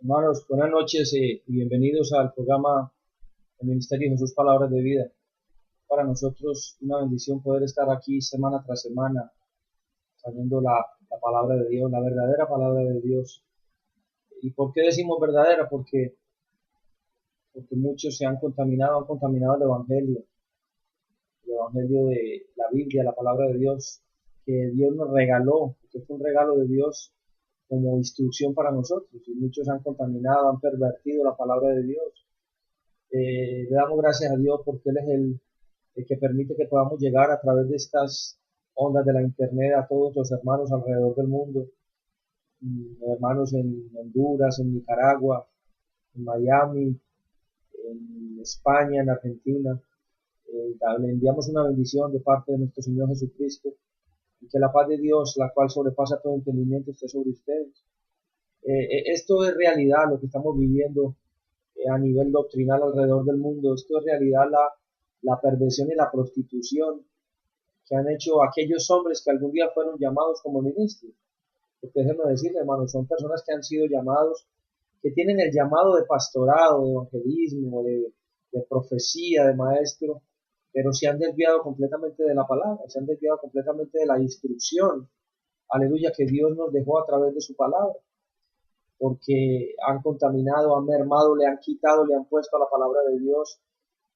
Hermanos, buenas noches y bienvenidos al programa del Ministerio Jesús Palabras de Vida. Para nosotros una bendición poder estar aquí semana tras semana, sabiendo la palabra de Dios, la verdadera palabra de Dios. ¿Y por qué decimos verdadera? Porque muchos se han contaminado el Evangelio de la Biblia, la palabra de Dios, que Dios nos regaló, que fue un regalo de Dios como instrucción para nosotros. Y muchos han contaminado, han pervertido la palabra de Dios. Le damos gracias a Dios porque Él es el que permite que podamos llegar a través de estas ondas de la internet a todos los hermanos alrededor del mundo, hermanos en Honduras, en Nicaragua, en Miami, en España, en Argentina. Le enviamos una bendición de parte de nuestro Señor Jesucristo y que la paz de Dios, la cual sobrepasa todo entendimiento, esté sobre ustedes. Esto es realidad, lo que estamos viviendo a nivel doctrinal alrededor del mundo. Esto es realidad la perversión y la prostitución que han hecho aquellos hombres que algún día fueron llamados como ministros. Porque déjenme decirles, hermanos, son personas que han sido llamados, que tienen el llamado de pastorado, de evangelismo, de profecía, de maestro, pero se han desviado completamente de la palabra, se han desviado completamente de la instrucción, aleluya, que Dios nos dejó a través de su palabra, porque han contaminado, han mermado, le han quitado, le han puesto a la palabra de Dios,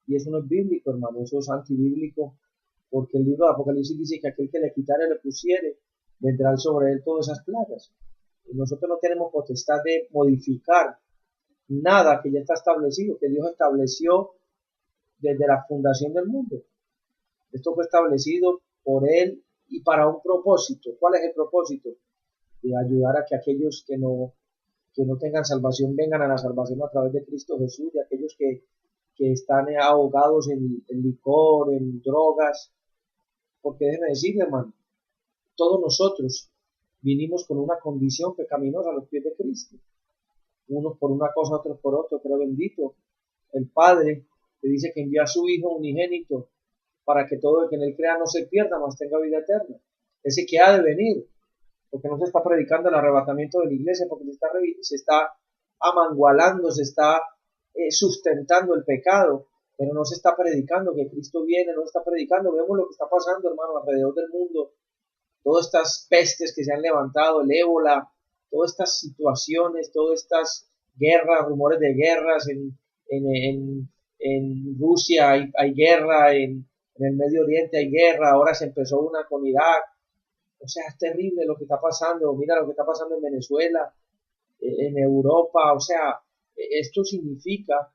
y eso no es bíblico, hermano, eso es antibíblico, porque el libro de Apocalipsis dice que aquel que le quitare le pusiere, vendrán sobre él todas esas plagas. Y nosotros no tenemos potestad de modificar nada que ya está establecido, que Dios estableció desde la fundación del mundo. Esto fue establecido por Él y para un propósito. ¿Cuál es el propósito? De ayudar a que aquellos que no tengan salvación vengan a la salvación a través de Cristo Jesús, de aquellos que están ahogados en licor, en drogas. Porque déjenme decirle, hermano, todos nosotros vinimos con una condición pecaminosa a los pies de Cristo. Unos por una cosa, otros por otro, pero bendito el Padre que dice que envía a su Hijo unigénito para que todo el que en él crea no se pierda, mas tenga vida eterna. Ese que ha de venir, porque no se está predicando el arrebatamiento de la iglesia, porque se está amangualando, se está sustentando el pecado, pero no se está predicando que Cristo viene, no se está predicando. Vemos lo que está pasando, hermano, alrededor del mundo, todas estas pestes que se han levantado, el ébola, todas estas situaciones, todas estas guerras, rumores de guerras, en Rusia hay guerra, en el Medio Oriente hay guerra, ahora se empezó una con Irak. O sea, es terrible lo que está pasando. Mira lo que está pasando en Venezuela, en Europa. O sea, esto significa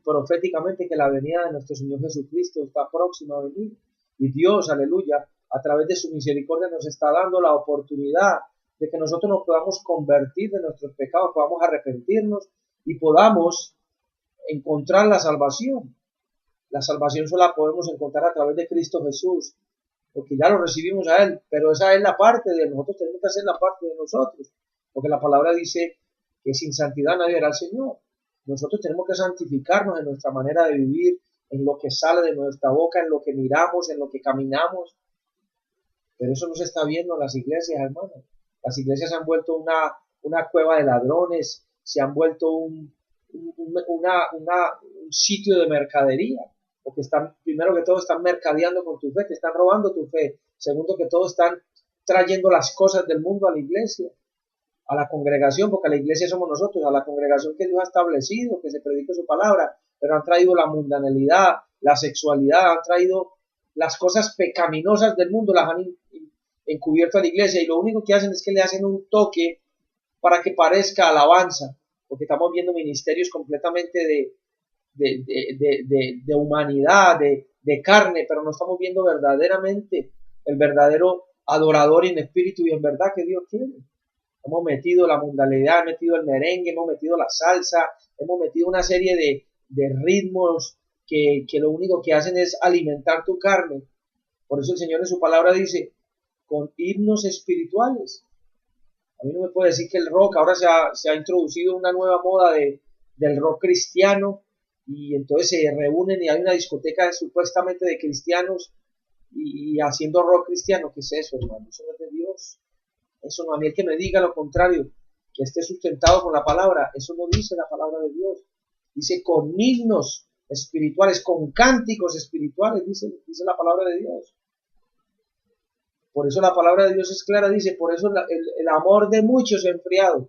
proféticamente que la venida de nuestro Señor Jesucristo está próxima a venir. Y Dios, aleluya, a través de su misericordia nos está dando la oportunidad de que nosotros nos podamos convertir de nuestros pecados, podamos arrepentirnos y podamos encontrar la salvación. La salvación solo la podemos encontrar a través de Cristo Jesús, porque ya lo recibimos a Él, pero esa es la parte de nosotros, tenemos que hacer la parte de nosotros, porque la palabra dice que sin santidad nadie verá al Señor. Nosotros tenemos que santificarnos en nuestra manera de vivir, en lo que sale de nuestra boca, en lo que miramos, en lo que caminamos, pero eso no se está viendo en las iglesias, hermano. Las iglesias se han vuelto una cueva de ladrones, se han vuelto un sitio de mercadería, porque están, primero que todo, están mercadeando con tu fe, te están robando tu fe. Segundo que todo, están trayendo las cosas del mundo a la iglesia, a la congregación, porque a la iglesia somos nosotros, a la congregación que Dios ha establecido, que se predique su palabra, pero han traído la mundanalidad, la sexualidad, han traído las cosas pecaminosas del mundo, las han encubierto a la iglesia, y lo único que hacen es que le hacen un toque para que parezca alabanza, porque estamos viendo ministerios completamente de humanidad, de carne, pero no estamos viendo verdaderamente el verdadero adorador en espíritu y en verdad que Dios quiere. Hemos metido la mundanalidad, hemos metido el merengue, hemos metido la salsa, hemos metido una serie de ritmos que lo único que hacen es alimentar tu carne. Por eso el Señor en su palabra dice, con himnos espirituales. A mí no me puede decir que el rock, ahora se ha introducido una nueva moda del rock cristiano, y entonces se reúnen y hay una discoteca supuestamente de cristianos y haciendo rock cristiano. ¿Qué es eso, hermano? Eso no es de Dios. Eso no, a mí el que me diga lo contrario, que esté sustentado con la palabra. Eso no dice la palabra de Dios. Dice con himnos espirituales, con cánticos espirituales, dice la palabra de Dios. Por eso la palabra de Dios es clara, dice, por eso el amor de muchos se ha enfriado.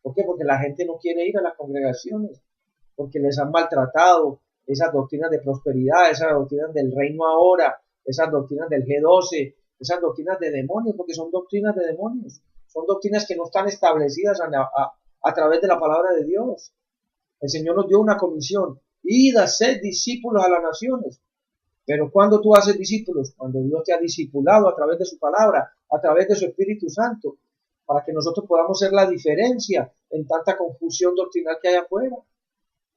¿Por qué? Porque la gente no quiere ir a las congregaciones, porque les han maltratado esas doctrinas de prosperidad, esas doctrinas del reino ahora, esas doctrinas del G12, esas doctrinas de demonios, porque son doctrinas de demonios, son doctrinas que no están establecidas a través de la palabra de Dios. El Señor nos dio una comisión, id a ser discípulos a las naciones. Pero cuando tú haces discípulos, cuando Dios te ha discipulado a través de su palabra, a través de su Espíritu Santo, para que nosotros podamos ser la diferencia en tanta confusión doctrinal que hay afuera.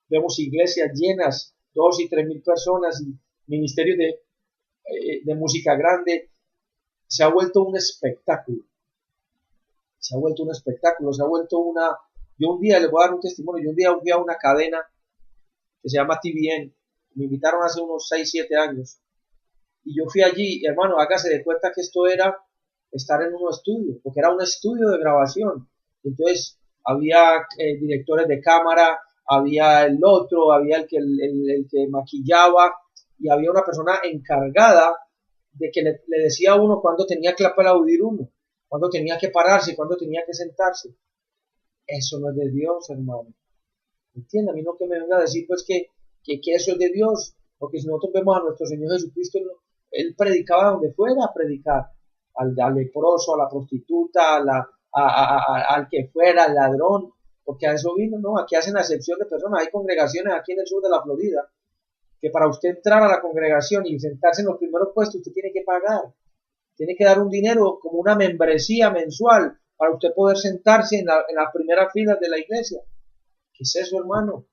Vemos iglesias llenas, 2 y 3 mil personas, y ministerios de música grande. Se ha vuelto un espectáculo. Se ha vuelto un espectáculo, se ha vuelto una... Yo un día, les voy a dar un testimonio, yo un día fui a una cadena que se llama TVN, me invitaron hace unos 6, 7 años, y yo fui allí, y hermano, hágase de cuenta que esto era estar en un estudio, porque era un estudio de grabación. Entonces había directores de cámara, había el otro, había el que maquillaba, y había una persona encargada de que le decía a uno cuándo tenía que aplaudir uno, cuándo tenía que pararse, cuándo tenía que sentarse. Eso no es de Dios, hermano. ¿Entiendes? A mí no que me venga a decir pues que eso es de Dios, porque si nosotros vemos a nuestro Señor Jesucristo, Él predicaba donde fuera a predicar, al leproso, a la prostituta, al que fuera, al ladrón, porque a eso vino, ¿no? Aquí hacen acepción de personas. Hay congregaciones aquí en el sur de la Florida que para usted entrar a la congregación y sentarse en los primeros puestos, usted tiene que pagar, tiene que dar un dinero como una membresía mensual para usted poder sentarse en las primeras filas de la iglesia. ¿Qué es eso, hermano?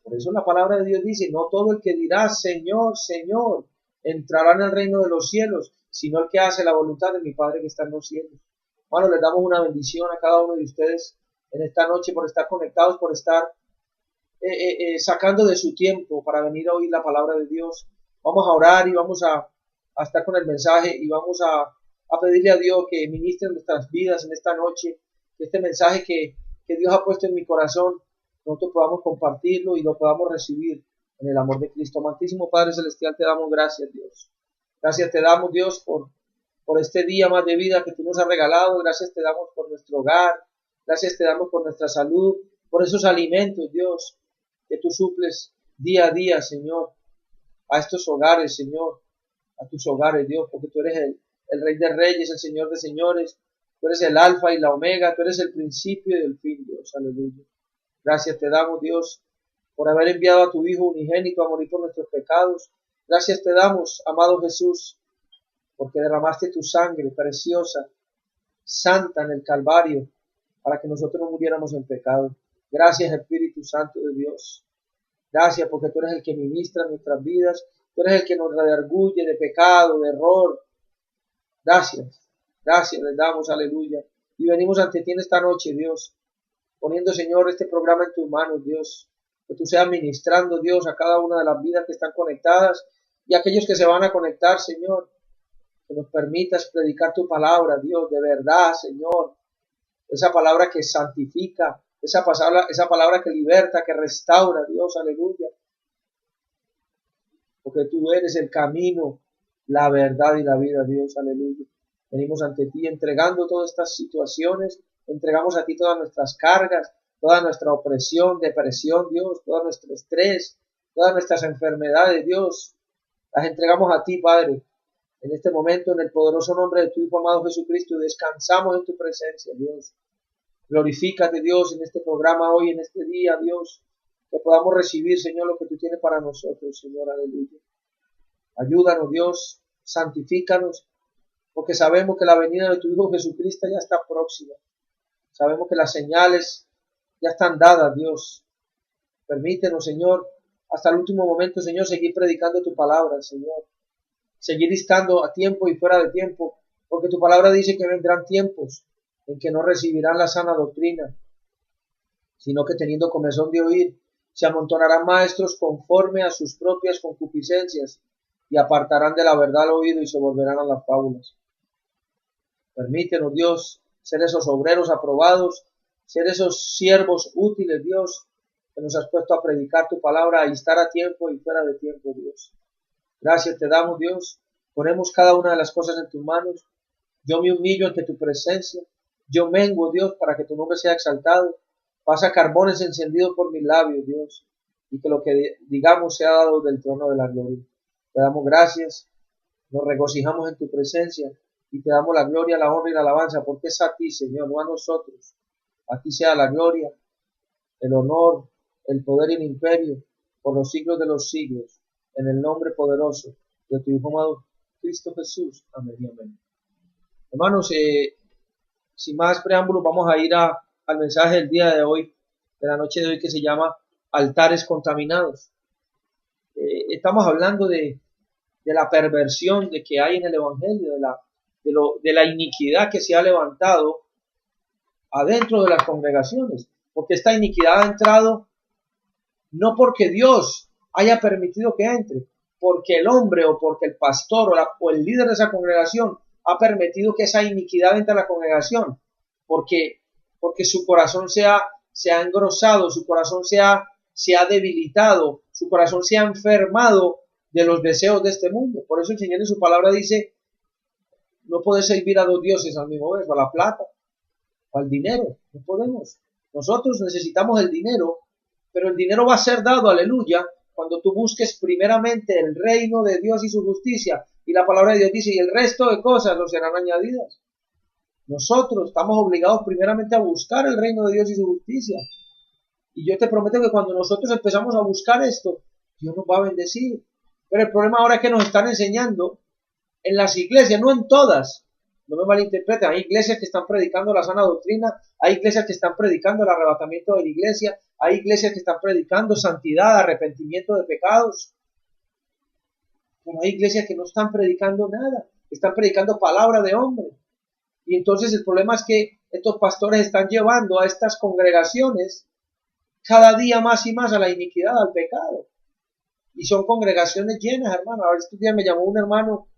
Por eso la palabra de Dios dice, no todo el que dirá Señor, Señor, entrará en el reino de los cielos, sino el que hace la voluntad de mi Padre que está en los cielos. Hermano, les damos una bendición a cada uno de ustedes en esta noche por estar conectados, por estar sacando de su tiempo para venir a oír la palabra de Dios. Vamos a orar y vamos a estar con el mensaje y vamos a pedirle a Dios que ministre nuestras vidas en esta noche, que este mensaje que Dios ha puesto en mi corazón, nosotros podamos compartirlo y lo podamos recibir en el amor de Cristo. Amantísimo Padre Celestial, te damos gracias, Dios. Gracias te damos, Dios, por este día más de vida que tú nos has regalado. Gracias te damos por nuestro hogar. Gracias te damos por nuestra salud, por esos alimentos, Dios, que tú suples día a día, Señor, a estos hogares, Señor, a tus hogares, Dios, porque tú eres el Rey de Reyes, el Señor de Señores. Tú eres el Alfa y la Omega, tú eres el principio y el fin, Dios. Aleluya. Gracias te damos, Dios, por haber enviado a tu Hijo unigénito a morir por nuestros pecados. Gracias te damos, amado Jesús, porque derramaste tu sangre preciosa, santa en el Calvario, para que nosotros no muriéramos en pecado. Gracias, Espíritu Santo de Dios. Gracias porque tú eres el que ministra nuestras vidas. Tú eres el que nos redarguye de pecado, de error. Gracias. Gracias les damos, aleluya. Y venimos ante ti en esta noche, Dios, poniendo, Señor, este programa en tus manos, Dios. Que tú seas ministrando, Dios, a cada una de las vidas que están conectadas y a aquellos que se van a conectar, Señor. Que nos permitas predicar tu palabra, Dios, de verdad, Señor. Esa palabra que santifica, esa palabra que liberta, que restaura, Dios, aleluya. Porque tú eres el camino, la verdad y la vida, Dios, aleluya. Venimos ante ti entregando todas estas situaciones, entregamos a ti todas nuestras cargas, toda nuestra opresión, depresión, Dios, todo nuestro estrés, todas nuestras enfermedades, Dios. Las entregamos a ti, Padre, en este momento, en el poderoso nombre de tu Hijo amado Jesucristo, y descansamos en tu presencia, Dios. Glorifícate, Dios, en este programa hoy, en este día, Dios, que podamos recibir, Señor, lo que tú tienes para nosotros, Señor, aleluya. Ayúdanos, Dios, santifícanos, porque sabemos que la venida de tu Hijo Jesucristo ya está próxima. Sabemos que las señales ya están dadas, Dios. Permítenos, Señor, hasta el último momento, Señor, seguir predicando tu palabra, Señor. Seguir estando a tiempo y fuera de tiempo, porque tu palabra dice que vendrán tiempos en que no recibirán la sana doctrina, sino que teniendo comezón de oír, se amontonarán maestros conforme a sus propias concupiscencias, y apartarán de la verdad el oído y se volverán a las fábulas. Permítenos, Dios, ser esos obreros aprobados, ser esos siervos útiles, Dios, que nos has puesto a predicar tu palabra y estar a tiempo y fuera de tiempo, Dios. Gracias te damos, Dios. Ponemos cada una de las cosas en tus manos. Yo me humillo ante tu presencia. Yo menguo, Dios, para que tu nombre sea exaltado. Pasa carbones encendidos por mis labios, Dios, y que lo que digamos sea dado del trono de la gloria. Te damos gracias, nos regocijamos en tu presencia y te damos la gloria, la honra y la alabanza, porque es a ti, Señor, no a nosotros. A ti sea la gloria, el honor, el poder y el imperio por los siglos de los siglos, en el nombre poderoso de tu Hijo amado Cristo Jesús. Amén y amén. Hermanos, sin más preámbulos, vamos a ir al mensaje del día de hoy, de la noche de hoy, que se llama altares contaminados. Estamos hablando de la perversión de que hay en el Evangelio, de la iniquidad que se ha levantado adentro de las congregaciones, porque esta iniquidad ha entrado no porque Dios haya permitido que entre, porque el hombre o porque el pastor o el líder de esa congregación ha permitido que esa iniquidad entre a la congregación, porque su corazón se ha engrosado, su corazón se ha debilitado, su corazón se ha enfermado de los deseos de este mundo. Por eso el Señor en su palabra dice, no podés servir a dos dioses al mismo vez, o a la plata, o al dinero, no podemos. Nosotros necesitamos el dinero, pero el dinero va a ser dado, aleluya, cuando tú busques primeramente el reino de Dios y su justicia. Y la palabra de Dios dice, y el resto de cosas nos serán añadidas. Nosotros estamos obligados primeramente a buscar el reino de Dios y su justicia. Y yo te prometo que cuando nosotros empezamos a buscar esto, Dios nos va a bendecir. Pero el problema ahora es que nos están enseñando en las iglesias, no en todas, no me malinterpreten, hay iglesias que están predicando la sana doctrina, hay iglesias que están predicando el arrebatamiento de la iglesia, hay iglesias que están predicando santidad, arrepentimiento de pecados, pero hay iglesias que no están predicando nada, están predicando palabra de hombre. Y entonces el problema es que estos pastores están llevando a estas congregaciones cada día más y más a la iniquidad, al pecado. Y son congregaciones llenas, hermano. Ahora estos días me llamó un hermano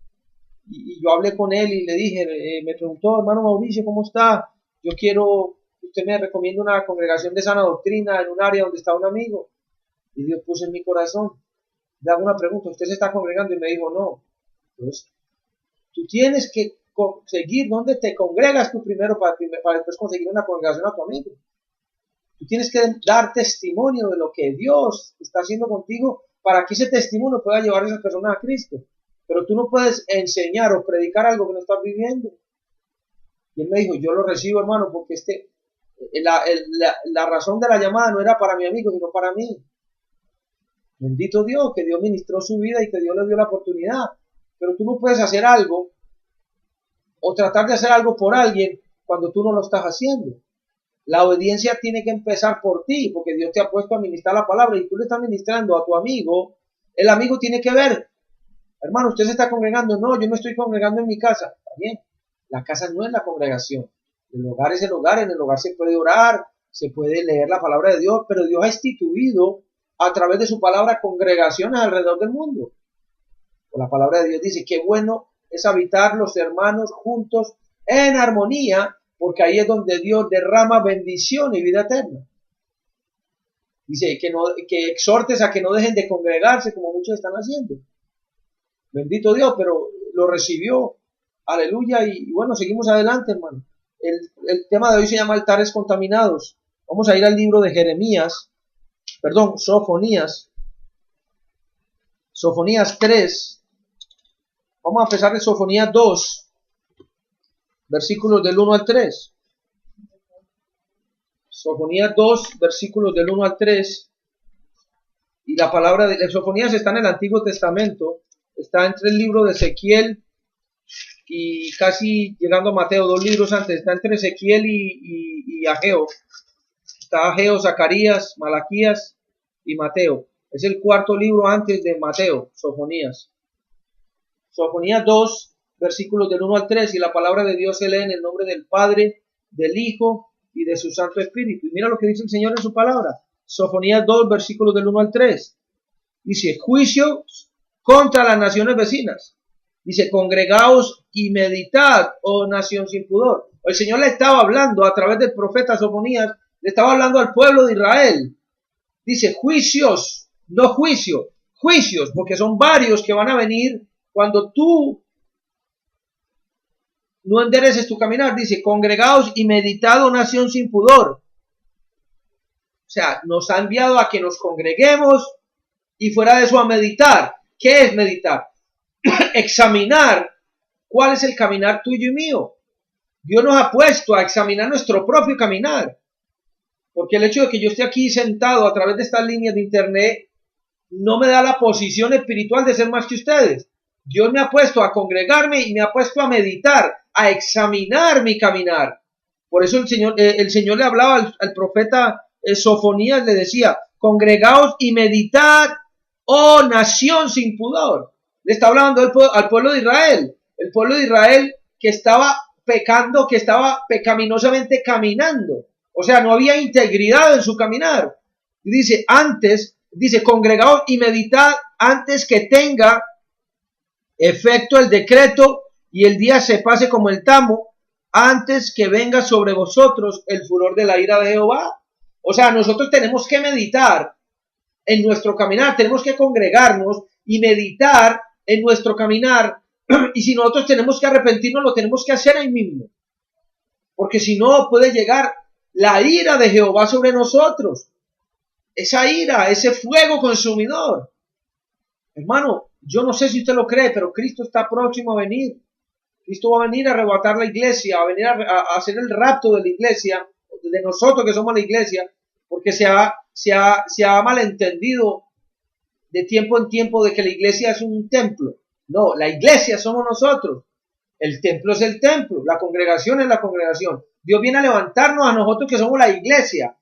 y yo hablé con él y le dije, me preguntó, hermano Mauricio, ¿cómo está? Yo quiero que usted me recomiende una congregación de sana doctrina en un área donde está un amigo. Y Dios puso en mi corazón. Le hago una pregunta, ¿usted se está congregando? Y me dijo, no. Entonces, tú tienes que conseguir dónde te congregas tú primero para después conseguir una congregación a tu amigo. Tú tienes que dar testimonio de lo que Dios está haciendo contigo para que ese testimonio pueda llevar a esas personas a Cristo. Pero tú no puedes enseñar o predicar algo que no estás viviendo. Y él me dijo, yo lo recibo, hermano, porque la razón de la llamada no era para mi amigo, sino para mí. Bendito Dios, que Dios ministró su vida y que Dios le dio la oportunidad. Pero tú no puedes hacer algo o tratar de hacer algo por alguien cuando tú no lo estás haciendo. La obediencia tiene que empezar por ti, porque Dios te ha puesto a ministrar la palabra y tú le estás ministrando a tu amigo. El amigo tiene que ver, hermano, usted se está congregando. No, yo me estoy congregando en mi casa. Está bien, la casa no es la congregación. El hogar es el hogar, en el hogar se puede orar, se puede leer la palabra de Dios, pero Dios ha instituido a través de su palabra congregaciones alrededor del mundo. La palabra de Dios dice, qué bueno es habitar los hermanos juntos en armonía, porque ahí es donde Dios derrama bendición y vida eterna. Dice que exhortes a que no dejen de congregarse como muchos están haciendo. Bendito Dios, pero lo recibió. Aleluya. Y bueno, seguimos adelante, hermano. El tema de hoy se llama altares contaminados. Vamos a ir al libro de Sofonías. Sofonías 3. Vamos a empezar de Sofonías 2. Versículos del 1 al 3. Sofonías 2, versículos del 1 al 3. Y la palabra de Sofonías está en el Antiguo Testamento. Está entre el libro de Ezequiel y casi llegando a Mateo, 2 libros antes. Está entre Ezequiel y Ageo. Está Ageo, Zacarías, Malaquías y Mateo. Es el cuarto libro antes de Mateo, Sofonías. Sofonías 2, versículos del 1 al 3, y la palabra de Dios se lee en el nombre del Padre, del Hijo y de su Santo Espíritu. Y mira lo que dice el Señor en su palabra. Sofonías 2, versículos del 1 al 3. Dice, juicio contra las naciones vecinas. Dice, congregaos y meditad, oh nación sin pudor. El Señor le estaba hablando a través del profeta Sofonías, le estaba hablando al pueblo de Israel. Dice, juicios, no juicio, juicios, porque son varios que van a venir cuando tú no endereces tu caminar. Dice, congregaos y meditad, oh nación sin pudor. O sea, nos ha enviado a que nos congreguemos y fuera de eso a meditar. ¿Qué es meditar? Examinar cuál es el caminar tuyo y mío. Dios nos ha puesto a examinar nuestro propio caminar. Porque el hecho de que yo esté aquí sentado a través de estas líneas de internet no me da la posición espiritual de ser más que ustedes. Dios me ha puesto a congregarme y me ha puesto a meditar, a examinar mi caminar. Por eso el Señor le hablaba al profeta Sofonías, le decía, congregaos y meditad, oh nación sin pudor. Le está hablando al pueblo de Israel, el pueblo de Israel que estaba pecando, que estaba pecaminosamente caminando. O sea, no había integridad en su caminar. Y dice, congregaos y meditad antes que tenga efecto el decreto y el día se pase como el tamo, antes que venga sobre vosotros el furor de la ira de Jehová. O sea, nosotros tenemos que meditar en nuestro caminar, tenemos que congregarnos y meditar en nuestro caminar. Y si nosotros tenemos que arrepentirnos, lo tenemos que hacer ahí mismo. Porque si no, puede llegar la ira de Jehová sobre nosotros. Esa ira, ese fuego consumidor. Hermano, yo no sé si usted lo cree, pero Cristo está próximo a venir. Cristo va a venir a arrebatar la iglesia, a venir a hacer el rapto de la iglesia, de nosotros que somos la iglesia, porque se ha malentendido de tiempo en tiempo de que la iglesia es un templo. No, la iglesia somos nosotros. El templo es el templo, la congregación es la congregación. Dios viene a levantarnos a nosotros que somos la iglesia.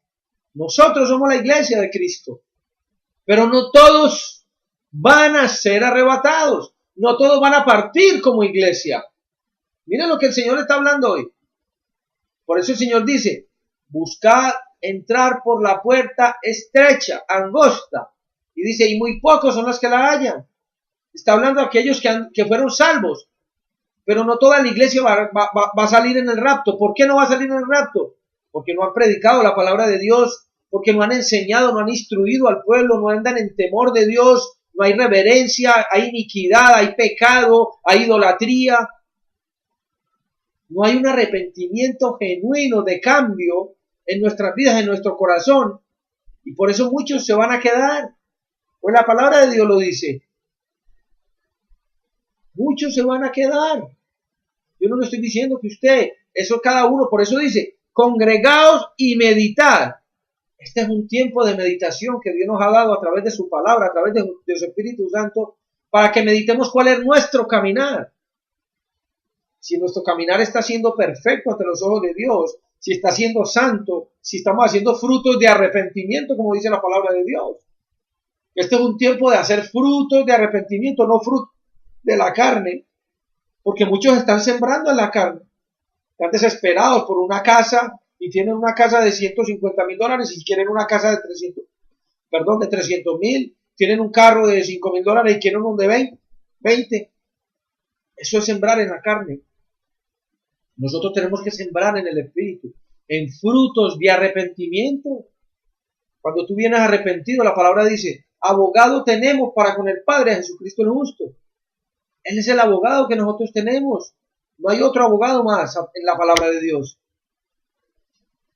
Nosotros somos la iglesia de Cristo. Pero no todos van a ser arrebatados. No todos van a partir como iglesia. Miren lo que el Señor está hablando hoy. Por eso el Señor dice, buscad entrar por la puerta estrecha, angosta. Y dice, y muy pocos son los que la hallan. Está hablando de aquellos que fueron salvos. Pero no toda la iglesia va a salir en el rapto. ¿Por qué no va a salir en el rapto? Porque no han predicado la palabra de Dios, porque no han enseñado, no han instruido al pueblo, no andan en temor de Dios, no hay reverencia, hay iniquidad, hay pecado, hay idolatría. No hay un arrepentimiento genuino de cambio en nuestras vidas, en nuestro corazón. Y por eso muchos se van a quedar. Pues la palabra de Dios lo dice. Muchos se van a quedar. Yo no le estoy diciendo que usted, eso cada uno, por eso dice, congregaos y meditad. Este es un tiempo de meditación que Dios nos ha dado a través de su palabra, a través de su Espíritu Santo, para que meditemos cuál es nuestro caminar. Si nuestro caminar está siendo perfecto ante los ojos de Dios, si está siendo santo, si estamos haciendo frutos de arrepentimiento, como dice la palabra de Dios. Este es un tiempo de hacer frutos de arrepentimiento, no frutos de la carne, porque muchos están sembrando en la carne. Están desesperados por una casa y tienen una casa de $150,000 y quieren una casa de 300,000. Tienen un carro de $5,000 y quieren un de 20. Eso es sembrar en la carne. Nosotros tenemos que sembrar en el Espíritu, en frutos de arrepentimiento. Cuando tú vienes arrepentido, la palabra dice, abogado tenemos para con el Padre, Jesucristo el justo. Él es el abogado que nosotros tenemos. No hay otro abogado más en la palabra de Dios.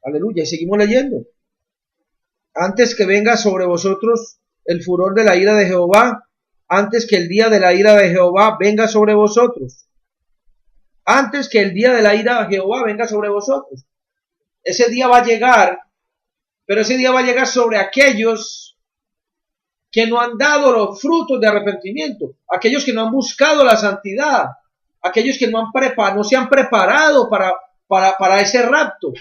Aleluya. Y seguimos leyendo. Antes que venga sobre vosotros el furor de la ira de Jehová, antes que el día de la ira de Jehová venga sobre vosotros. Antes que el día de la ira de Jehová venga sobre vosotros. Ese día va a llegar, pero ese día va a llegar sobre aquellos que no han dado los frutos de arrepentimiento, aquellos que no han buscado la santidad, aquellos que no se han preparado para ese rapto,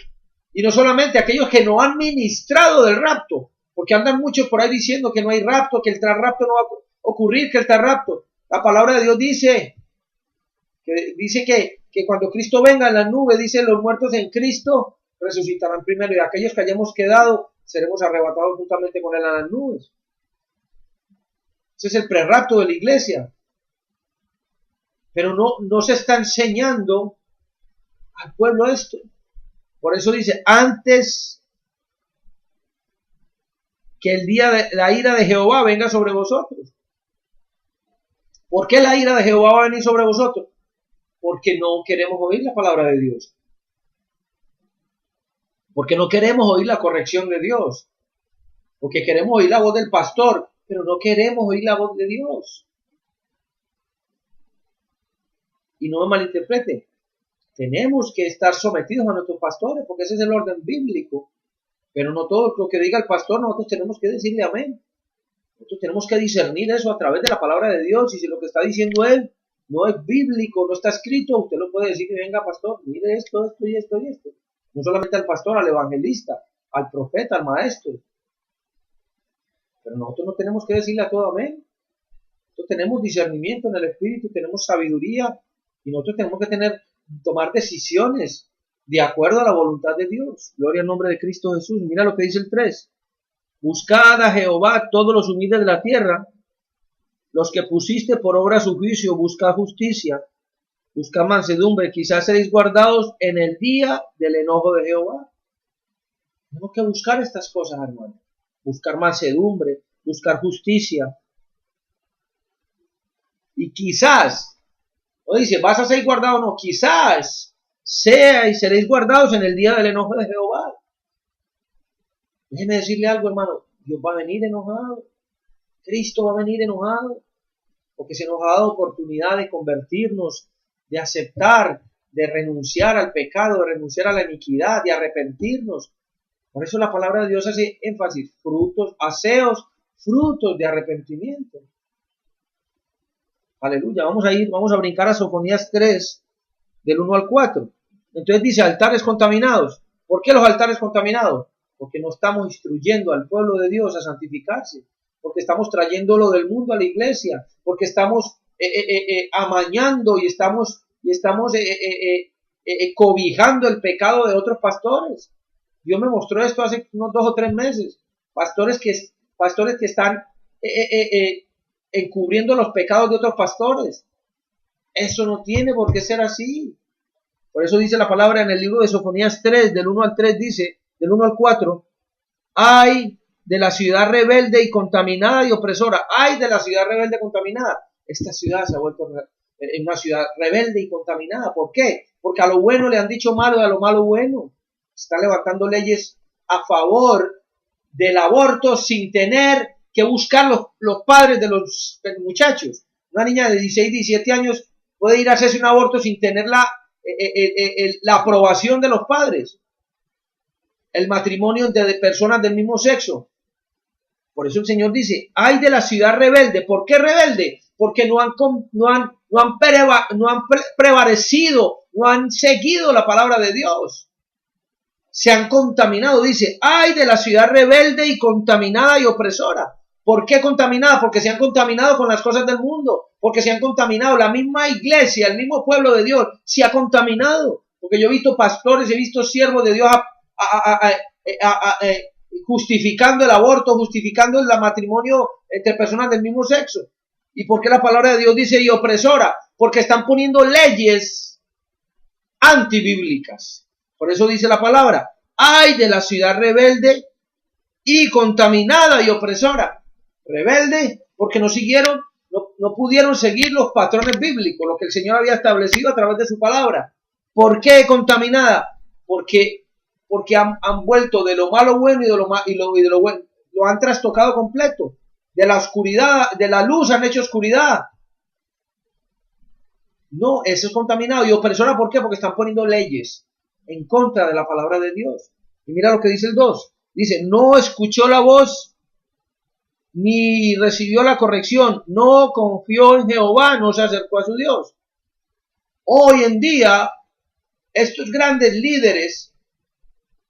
y no solamente aquellos que no han ministrado del rapto, porque andan muchos por ahí diciendo que no hay rapto, que el rapto no va a ocurrir, que el rapto. La palabra de Dios dice que cuando Cristo venga en la nube, dice, los muertos en Cristo resucitarán primero, y aquellos que hayamos quedado seremos arrebatados juntamente con él a las nubes. Ese es el prerrapto de la iglesia. Pero no se está enseñando al pueblo esto. Por eso dice, antes que el día de la ira de Jehová venga sobre vosotros. ¿Por qué la ira de Jehová va a venir sobre vosotros? Porque no queremos oír la palabra de Dios. Porque no queremos oír la corrección de Dios. Porque queremos oír la voz del pastor, pero no queremos oír la voz de Dios. Y no me malinterprete, tenemos que estar sometidos a nuestros pastores, porque ese es el orden bíblico. Pero no todo lo que diga el pastor, nosotros tenemos que decirle amén. Nosotros tenemos que discernir eso a través de la palabra de Dios. Y si lo que está diciendo él no es bíblico, no está escrito, usted lo puede decir que venga pastor, mire esto, esto y esto y esto. No solamente al pastor, al evangelista, al profeta, al maestro. Pero nosotros no tenemos que decirle a todo amén. Nosotros tenemos discernimiento en el espíritu, tenemos sabiduría y nosotros tenemos que tomar decisiones de acuerdo a la voluntad de Dios. Gloria al nombre de Cristo Jesús. Mira lo que dice el 3. Buscad a Jehová todos los humildes de la tierra, los que pusiste por obra su juicio, buscad justicia, buscad mansedumbre, quizás seréis guardados en el día del enojo de Jehová. Tenemos que buscar estas cosas, hermano. Buscar mansedumbre, buscar justicia. Y quizás, no dice, vas a ser guardado, no, quizás sea y seréis guardados en el día del enojo de Jehová. Déjeme decirle algo, hermano, Dios va a venir enojado, Cristo va a venir enojado, porque se nos ha dado oportunidad de convertirnos, de aceptar, de renunciar al pecado, de renunciar a la iniquidad, de arrepentirnos. Por eso la palabra de Dios hace énfasis, frutos, aseos, frutos de arrepentimiento. Aleluya, vamos a brincar a Sofonías 3, del 1 al 4. Entonces dice, altares contaminados. ¿Por qué los altares contaminados? Porque no estamos instruyendo al pueblo de Dios a santificarse, porque estamos trayéndolo del mundo a la iglesia, porque estamos amañando y estamos cobijando el pecado de otros pastores. Dios me mostró esto hace unos 2 o 3 meses. Pastores que están encubriendo los pecados de otros pastores. Eso no tiene por qué ser así. Por eso dice la palabra en el libro de Sofonías 3, del 1 al 3, dice, del 1 al 4, ay de la ciudad rebelde y contaminada y opresora. Ay de la ciudad rebelde y contaminada. Esta ciudad se ha vuelto una ciudad rebelde y contaminada. ¿Por qué? Porque a lo bueno le han dicho malo y a lo malo bueno. Está levantando leyes a favor del aborto sin tener que buscar los padres de los muchachos. Una niña de 16, 17 años puede ir a hacerse un aborto sin tener la aprobación de los padres. El matrimonio de personas del mismo sexo. Por eso el Señor dice, ay de la ciudad rebelde. ¿Por qué rebelde? Porque no han prevalecido, no han seguido la palabra de Dios. Se han contaminado, dice, ay de la ciudad rebelde y contaminada y opresora. ¿Por qué contaminada? Porque se han contaminado con las cosas del mundo, porque se han contaminado, la misma iglesia, el mismo pueblo de Dios se ha contaminado, porque yo he visto pastores, he visto siervos de Dios justificando el aborto, justificando el matrimonio entre personas del mismo sexo. ¿Y por qué la palabra de Dios dice y opresora? Porque están poniendo leyes antibíblicas. Por eso dice la palabra, ay de la ciudad rebelde y contaminada y opresora. Rebelde porque no pudieron seguir los patrones bíblicos, lo que el Señor había establecido a través de su palabra. ¿Por qué contaminada? Porque han vuelto de lo malo bueno y de lo bueno, lo han trastocado completo. De la oscuridad, de la luz han hecho oscuridad. No, eso es contaminado y opresora. ¿Por qué? Porque están poniendo leyes en contra de la palabra de Dios. Y mira lo que dice el 2. Dice, no escuchó la voz, ni recibió la corrección, no confió en Jehová, no se acercó a su Dios. Hoy en día, estos grandes líderes,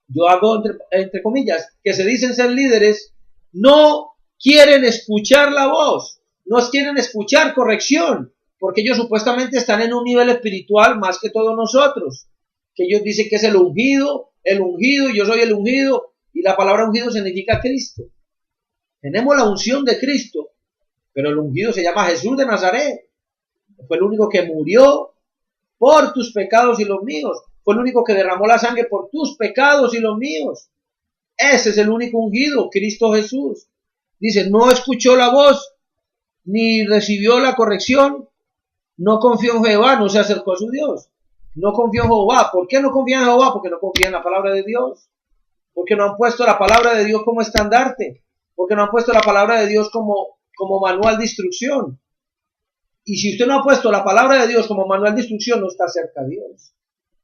yo hago entre comillas, que se dicen ser líderes, no quieren escuchar la voz, no quieren escuchar corrección, porque ellos supuestamente están en un nivel espiritual más que todos nosotros, que ellos dicen que es el ungido, y yo soy el ungido, y la palabra ungido significa Cristo. Tenemos la unción de Cristo, pero el ungido se llama Jesús de Nazaret. Fue el único que murió por tus pecados y los míos. fue el único que derramó la sangre por tus pecados y los míos. Ese es el único ungido, Cristo Jesús. Dice, no escuchó la voz, ni recibió la corrección, no confió en Jehová, no se acercó a su Dios. No confió en Jehová. ¿Por qué no confía en Jehová? Porque no confía en la palabra de Dios. Porque no han puesto la palabra de Dios como estandarte. Porque no han puesto la palabra de Dios como manual de instrucción. Y si usted no ha puesto la palabra de Dios como manual de instrucción, no está cerca a Dios.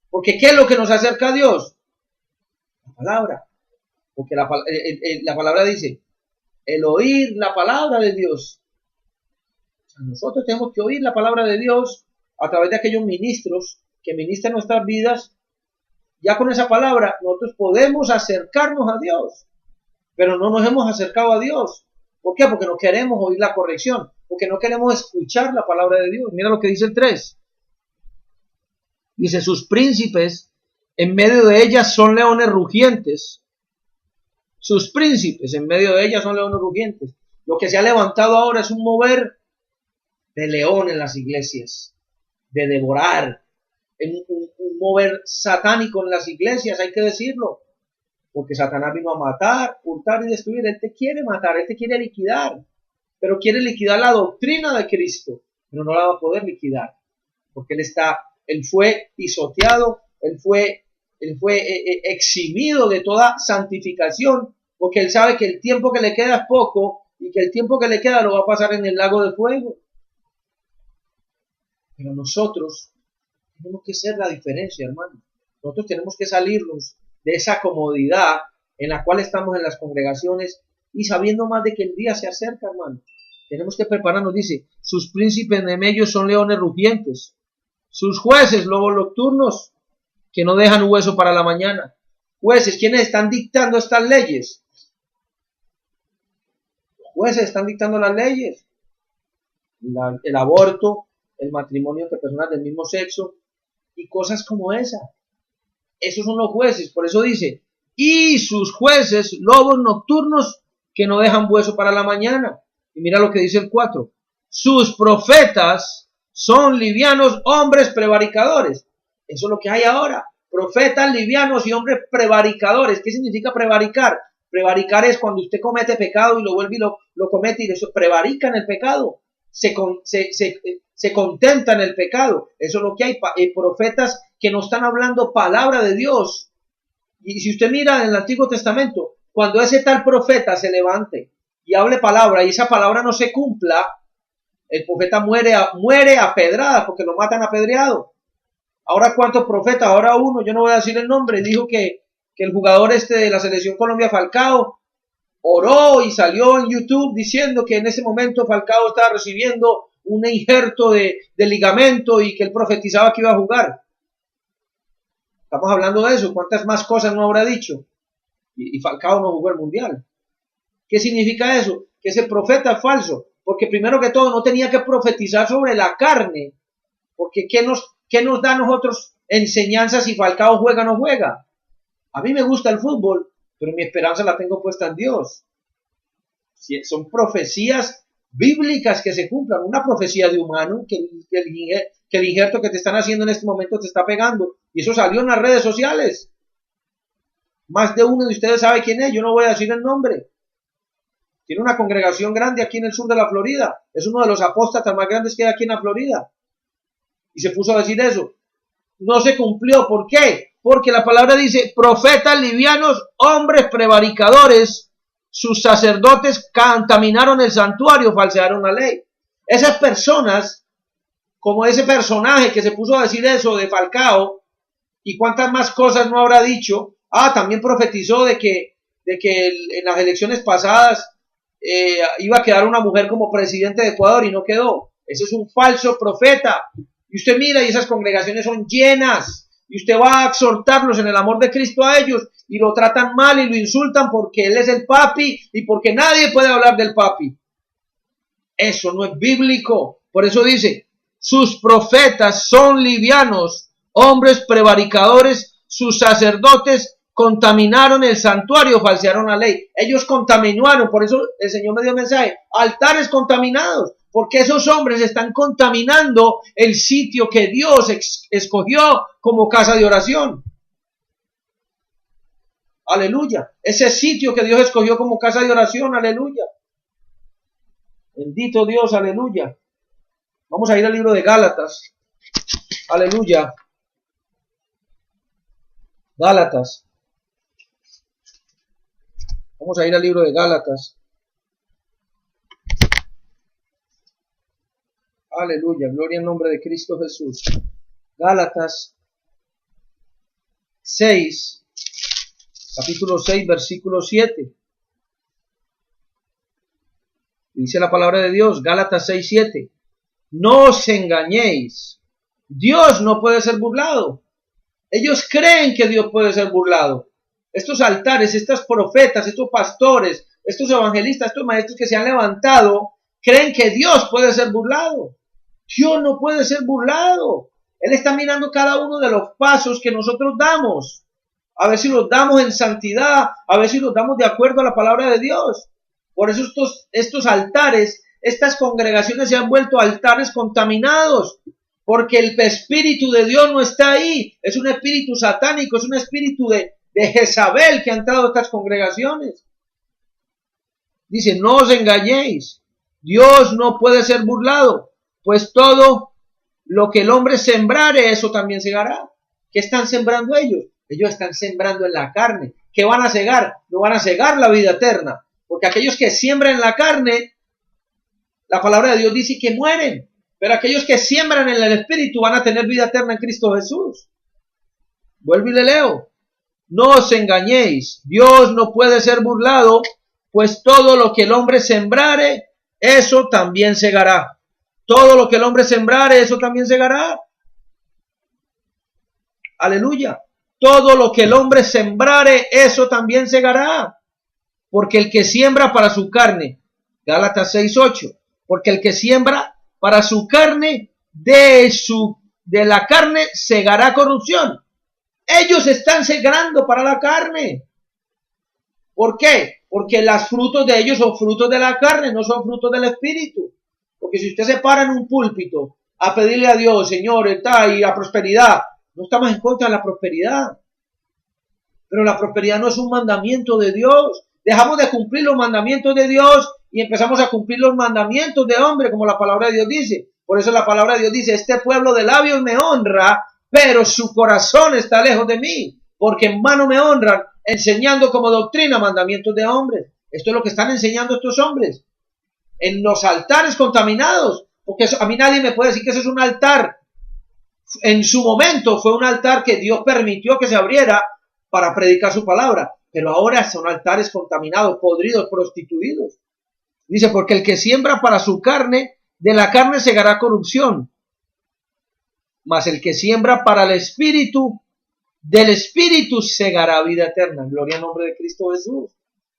Porque ¿qué es lo que nos acerca a Dios? La palabra. Porque la palabra dice, el oír la palabra de Dios. O sea, nosotros tenemos que oír la palabra de Dios a través de aquellos ministros que ministran nuestras vidas. Ya con esa palabra nosotros podemos acercarnos a Dios. Pero no nos hemos acercado a Dios. ¿Por qué? Porque no queremos oír la corrección. Porque no queremos escuchar la palabra de Dios. Mira lo que dice el 3. Dice, sus príncipes en medio de ellas son leones rugientes. Sus príncipes en medio de ellas son leones rugientes. Lo que se ha levantado ahora es un mover de león en las iglesias. De devorar. Un mover satánico en las iglesias, hay que decirlo. Porque Satanás vino a matar, hurtar y destruir. Él te quiere matar, él te quiere liquidar. Pero quiere liquidar la doctrina de Cristo. Pero no la va a poder liquidar. Porque él fue pisoteado, él fue eximido de toda santificación. Porque él sabe que el tiempo que le queda es poco. Y que el tiempo que le queda lo va a pasar en el lago de fuego. Pero nosotros tenemos que ser la diferencia, hermano. Nosotros tenemos que salirnos de esa comodidad en la cual estamos en las congregaciones y sabiendo más de que el día se acerca, hermano. Tenemos que prepararnos, dice, sus príncipes de ellos son leones rugientes, sus jueces, lobos nocturnos, que no dejan hueso para la mañana. Jueces, ¿quiénes están dictando estas leyes? Los jueces están dictando las leyes. El aborto, el matrimonio entre personas del mismo sexo y cosas como esa. Esos son los jueces. Por eso dice, y sus jueces, lobos nocturnos que no dejan hueso para la mañana. Y mira lo que dice el 4. Sus profetas son livianos hombres prevaricadores. Eso es lo que hay ahora. Profetas livianos y hombres prevaricadores. ¿Qué significa prevaricar? Prevaricar es cuando usted comete pecado y lo vuelve y lo comete y eso prevarica en el pecado. Se contenta en el pecado. Eso es lo que hay. Profetas que no están hablando palabra de Dios. Y si usted mira en el Antiguo Testamento, cuando ese tal profeta se levante y hable palabra y esa palabra no se cumpla, el profeta muere a pedradas porque lo matan apedreado. Ahora, ¿cuántos profetas? Ahora uno, yo no voy a decir el nombre, dijo que el jugador de la selección Colombia, Falcao, oró y salió en YouTube diciendo que en ese momento Falcao estaba recibiendo un injerto de ligamento y que él profetizaba que iba a jugar. Estamos hablando de eso. ¿Cuántas más cosas no habrá dicho? Y Falcao no jugó el Mundial. ¿Qué significa eso? Que ese profeta es falso. Porque primero que todo no tenía que profetizar sobre la carne. Porque ¿qué nos da a nosotros enseñanza si Falcao juega o no juega? A mí me gusta el fútbol, pero mi esperanza la tengo puesta en Dios. Son profecías bíblicas que se cumplan. Una profecía de humano que el injerto que te están haciendo en este momento te está pegando. Y eso salió en las redes sociales. Más de uno de ustedes sabe quién es. Yo no voy a decir el nombre. Tiene una congregación grande aquí en el sur de la Florida. Es uno de los apóstatas más grandes que hay aquí en la Florida. Y se puso a decir eso. No se cumplió. ¿Por qué? Porque la palabra dice, profetas livianos, hombres prevaricadores, sus sacerdotes contaminaron el santuario, falsearon la ley. Esas personas, como ese personaje que se puso a decir eso de Falcao, y cuántas más cosas no habrá dicho. También profetizó de que en las elecciones pasadas iba a quedar una mujer como presidente de Ecuador y no quedó. Ese es un falso profeta. Y usted mira y esas congregaciones son llenas. Y usted va a exhortarlos en el amor de Cristo a ellos y lo tratan mal y lo insultan porque él es el papi y porque nadie puede hablar del papi. Eso no es bíblico. Por eso dice, sus profetas son livianos, hombres prevaricadores, sus sacerdotes contaminaron el santuario, falsearon la ley. Ellos contaminaron, por eso el Señor me dio mensaje, altares contaminados, porque esos hombres están contaminando el sitio que Dios escogió como casa de oración. Aleluya. Ese sitio que Dios escogió como casa de oración, aleluya. Bendito Dios, aleluya. Vamos a ir al libro de Gálatas. Aleluya. Gálatas. Vamos a ir al libro de Gálatas. Aleluya, gloria en nombre de Cristo Jesús. Gálatas 6, capítulo 6, versículo 7. Dice la palabra de Dios, Gálatas 6, 7. No os engañéis. Dios no puede ser burlado. Ellos creen que Dios puede ser burlado. Estos altares, estos profetas, estos pastores, estos evangelistas, estos maestros que se han levantado, creen que Dios puede ser burlado. Dios no puede ser burlado. Él está mirando cada uno de los pasos que nosotros damos. A ver si los damos en santidad, a ver si los damos de acuerdo a la palabra de Dios. Por eso estos altares, estas congregaciones se han vuelto altares contaminados. Porque el Espíritu de Dios no está ahí. Es un espíritu satánico, es un espíritu de Jezabel que ha entrado a estas congregaciones. Dice, no os engañéis. Dios no puede ser burlado. Pues todo lo que el hombre sembrare, eso también segará. ¿Qué están sembrando ellos? Ellos están sembrando en la carne. ¿Qué van a cegar? No van a cegar la vida eterna. Porque aquellos que siembran en la carne, la palabra de Dios dice que mueren. Pero aquellos que siembran en el Espíritu van a tener vida eterna en Cristo Jesús. Vuelvo y le leo. No os engañéis. Dios no puede ser burlado, pues todo lo que el hombre sembrare, eso también segará. Todo lo que el hombre sembrare, eso también segará. Aleluya. Todo lo que el hombre sembrare, eso también segará. Porque el que siembra para su carne, Gálatas 6:8, porque el que siembra para su carne, de la carne segará corrupción. Ellos están sembrando para la carne. ¿Por qué? Porque los frutos de ellos son frutos de la carne, no son frutos del Espíritu. Porque si usted se para en un púlpito a pedirle a Dios, Señor, y a prosperidad, no estamos en contra de la prosperidad. Pero la prosperidad no es un mandamiento de Dios. Dejamos de cumplir los mandamientos de Dios y empezamos a cumplir los mandamientos de hombre, como la palabra de Dios dice. Por eso la palabra de Dios dice, este pueblo de labios me honra, pero su corazón está lejos de mí, porque en vano me honran, enseñando como doctrina mandamientos de hombres. Esto es lo que están enseñando estos hombres en los altares contaminados, porque a mí nadie me puede decir que eso es un altar. En su momento fue un altar que Dios permitió que se abriera para predicar su palabra, pero ahora son altares contaminados, podridos, prostituidos. Dice, porque el que siembra para su carne, de la carne segará corrupción, mas el que siembra para el Espíritu, del Espíritu segará vida eterna. Gloria al nombre de Cristo Jesús.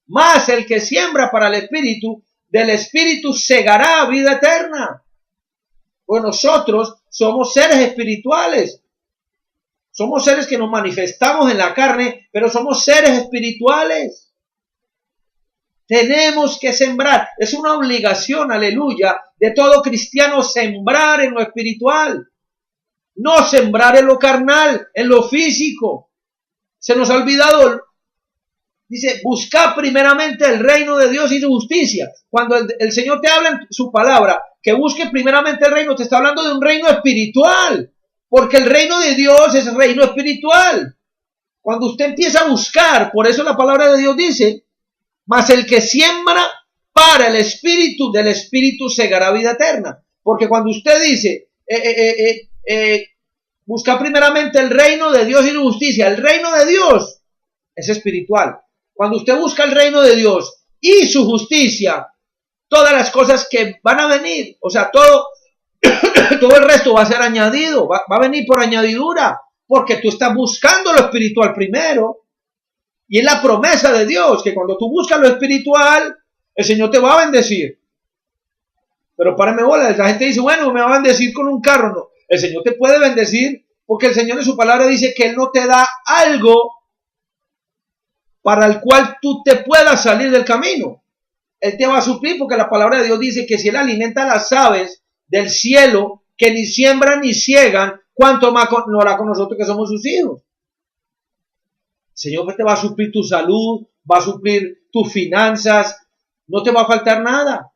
Mas el que siembra para el Espíritu, del Espíritu segará vida eterna. Pues nosotros somos seres espirituales. Somos seres que nos manifestamos en la carne, pero somos seres espirituales. Tenemos que sembrar. Es una obligación, aleluya, de todo cristiano sembrar en lo espiritual. No sembrar en lo carnal, en lo físico. Se nos ha olvidado. Dice, busca primeramente el reino de Dios y su justicia. Cuando el Señor te habla en su palabra, que busque primeramente el reino, te está hablando de un reino espiritual. Porque el reino de Dios es reino espiritual. Cuando usted empieza a buscar, por eso la palabra de Dios dice, mas el que siembra para el Espíritu, del Espíritu segará vida eterna. Porque cuando usted dice, busca primeramente el reino de Dios y su justicia, el reino de Dios es espiritual. Cuando usted busca el reino de Dios y su justicia, todas las cosas que van a venir, o sea, todo el resto va a ser añadido, va a venir por añadidura, porque tú estás buscando lo espiritual primero. Y es la promesa de Dios, que cuando tú buscas lo espiritual, el Señor te va a bendecir. Pero párame bola, la gente dice, bueno, me va a bendecir con un carro. No, el Señor te puede bendecir, porque el Señor en su palabra dice que Él no te da algo para el cual tú te puedas salir del camino. Él te va a suplir, porque la palabra de Dios dice que si Él alimenta a las aves del cielo, que ni siembran ni ciegan, cuánto más no hará con nosotros que somos sus hijos. El Señor te va a suplir tu salud, va a suplir tus finanzas, no te va a faltar nada.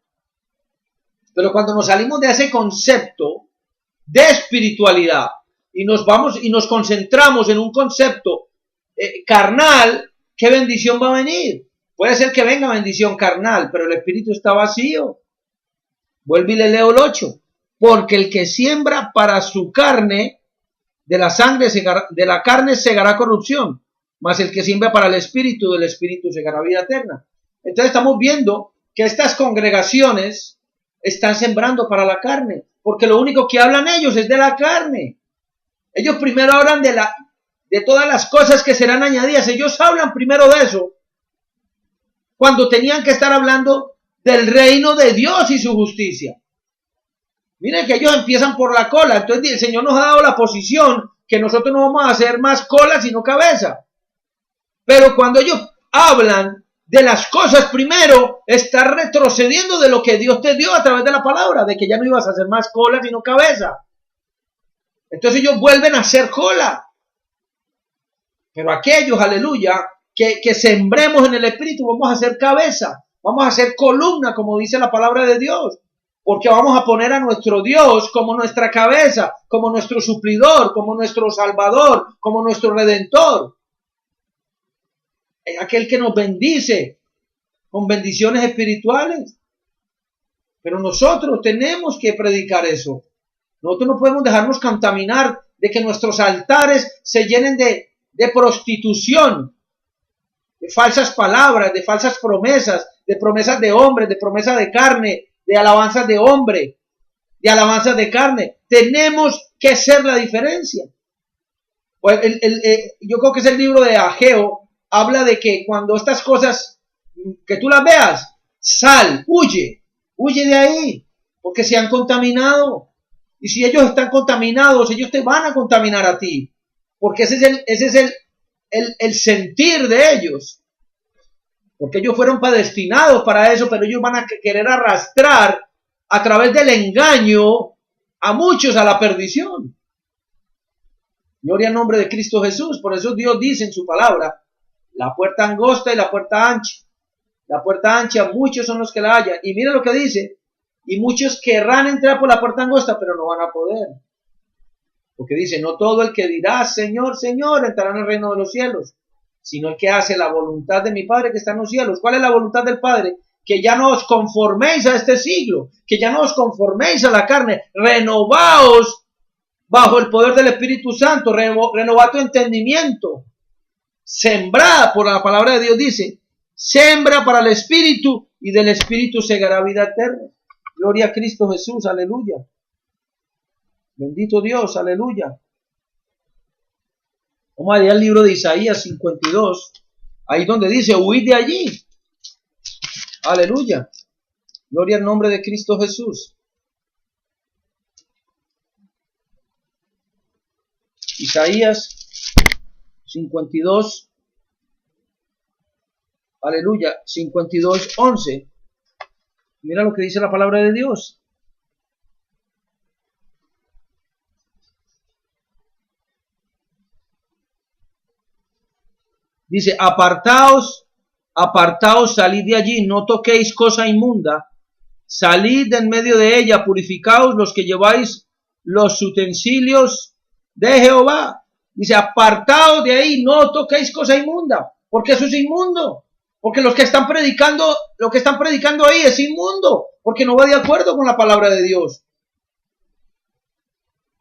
Pero cuando nos salimos de ese concepto de espiritualidad y nos concentramos en un concepto carnal, ¿qué bendición va a venir? Puede ser que venga bendición carnal, pero el espíritu está vacío. Vuelve y le leo el 8. Porque el que siembra para su carne, de la sangre de la carne segará corrupción, mas el que siembra para el espíritu, del espíritu segará vida eterna. Entonces estamos viendo que estas congregaciones están sembrando para la carne, porque lo único que hablan ellos es de la carne. Ellos primero hablan de todas las cosas que serán añadidas. Ellos hablan primero de eso, cuando tenían que estar hablando del reino de Dios y su justicia. Miren que ellos empiezan por la cola. Entonces el Señor nos ha dado la posición que nosotros no vamos a hacer más cola sino cabeza. Pero cuando ellos hablan de las cosas primero, está retrocediendo de lo que Dios te dio a través de la palabra, de que ya no ibas a hacer más cola sino cabeza. Entonces ellos vuelven a hacer cola. Pero aquellos, aleluya, que sembremos en el espíritu, vamos a hacer cabeza, vamos a hacer columna, como dice la palabra de Dios. Porque vamos a poner a nuestro Dios como nuestra cabeza, como nuestro suplidor, como nuestro salvador, como nuestro redentor. Es aquel que nos bendice con bendiciones espirituales. Pero nosotros tenemos que predicar eso. Nosotros no podemos dejarnos contaminar de que nuestros altares se llenen de prostitución, de falsas palabras, de falsas promesas, de promesas de hombres, de promesas de carne, de alabanzas de hombre, de alabanzas de carne. Tenemos que ser la diferencia. Pues yo creo que es el libro de Ageo, habla de que cuando estas cosas, que tú las veas, huye de ahí, porque se han contaminado. Y si ellos están contaminados, ellos te van a contaminar a ti, porque ese es el sentir de ellos. Porque ellos fueron predestinados para eso, pero ellos van a querer arrastrar a través del engaño a muchos a la perdición. Gloria al nombre de Cristo Jesús. Por eso Dios dice en su palabra, la puerta angosta y la puerta ancha. La puerta ancha, muchos son los que la hallan. Y mira lo que dice, y muchos querrán entrar por la puerta angosta, pero no van a poder. Porque dice, no todo el que dirá, Señor, Señor, entrará en el reino de los cielos, sino el que hace la voluntad de mi Padre que está en los cielos. ¿Cuál es la voluntad del Padre? Que ya no os conforméis a este siglo, que ya no os conforméis a la carne, renovaos bajo el poder del Espíritu Santo, renovad tu entendimiento, sembrad, por la palabra de Dios dice, sembra para el Espíritu y del Espíritu segará vida eterna. Gloria a Cristo Jesús, aleluya. Bendito Dios, aleluya. Vamos a leer el libro de Isaías 52, ahí donde dice, huid de allí. Aleluya. Gloria al nombre de Cristo Jesús. Isaías 52, aleluya, 52, 11. Mira lo que dice la palabra de Dios. Dice, apartaos, salid de allí, no toquéis cosa inmunda, salid de en medio de ella, purificaos los que lleváis los utensilios de Jehová. Dice, apartaos de ahí, no toquéis cosa inmunda, porque eso es inmundo, porque lo que están predicando ahí es inmundo, porque no va de acuerdo con la palabra de Dios.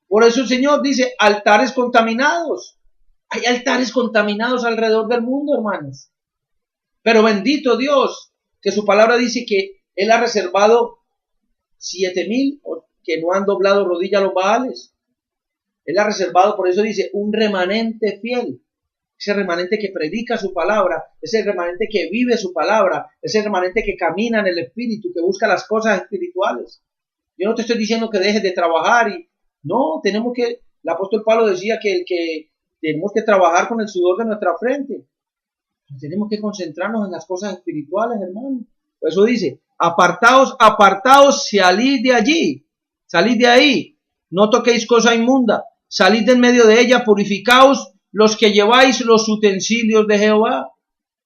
Por eso el Señor dice, altares contaminados. Hay altares contaminados alrededor del mundo, hermanos. Pero bendito Dios, que su palabra dice que Él ha reservado 7,000 que no han doblado rodilla a los Baales. Él ha reservado, por eso dice, un remanente fiel. Ese remanente que predica su palabra, ese remanente que vive su palabra, ese remanente que camina en el Espíritu, que busca las cosas espirituales. Yo no te estoy diciendo que dejes de trabajar no, tenemos que, el apóstol Pablo decía que tenemos que trabajar con el sudor de nuestra frente. Tenemos que concentrarnos en las cosas espirituales, hermano. Por eso dice, apartaos, apartaos, salid de allí, salid de ahí, no toquéis cosa inmunda, salid de en medio de ella, purificaos los que lleváis los utensilios de Jehová.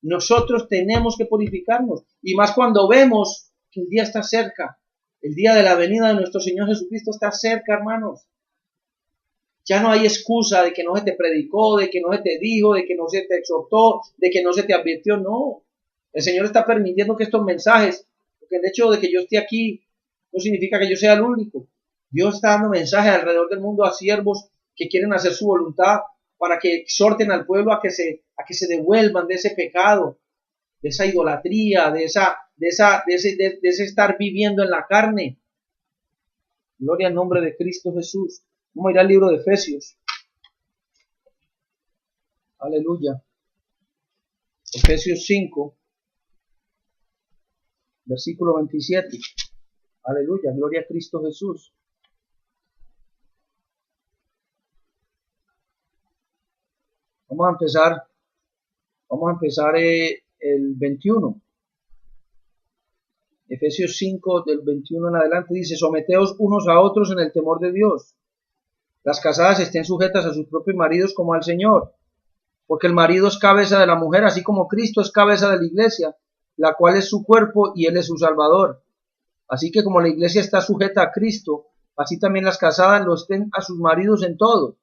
Nosotros tenemos que purificarnos, y más cuando vemos que el día está cerca, el día de la venida de nuestro Señor Jesucristo está cerca, hermanos. Ya no hay excusa de que no se te predicó, de que no se te dijo, de que no se te exhortó, de que no se te advirtió. No, el Señor está permitiendo que estos mensajes, porque el hecho de que yo esté aquí no significa que yo sea el único. Dios está dando mensajes alrededor del mundo a siervos que quieren hacer su voluntad para que exhorten al pueblo a que se devuelvan de ese pecado, de esa idolatría, de ese estar viviendo en la carne. Gloria al nombre de Cristo Jesús. Vamos a ir al libro de Efesios. Aleluya. Efesios 5, versículo 27. Aleluya, gloria a Cristo Jesús. Vamos a empezar el 21. Efesios 5, del 21 en adelante, dice, someteos unos a otros en el temor de Dios. Las casadas estén sujetas a sus propios maridos como al Señor, porque el marido es cabeza de la mujer, así como Cristo es cabeza de la iglesia, la cual es su cuerpo y Él es su Salvador. Así que como la iglesia está sujeta a Cristo, así también las casadas lo estén a sus maridos en todo.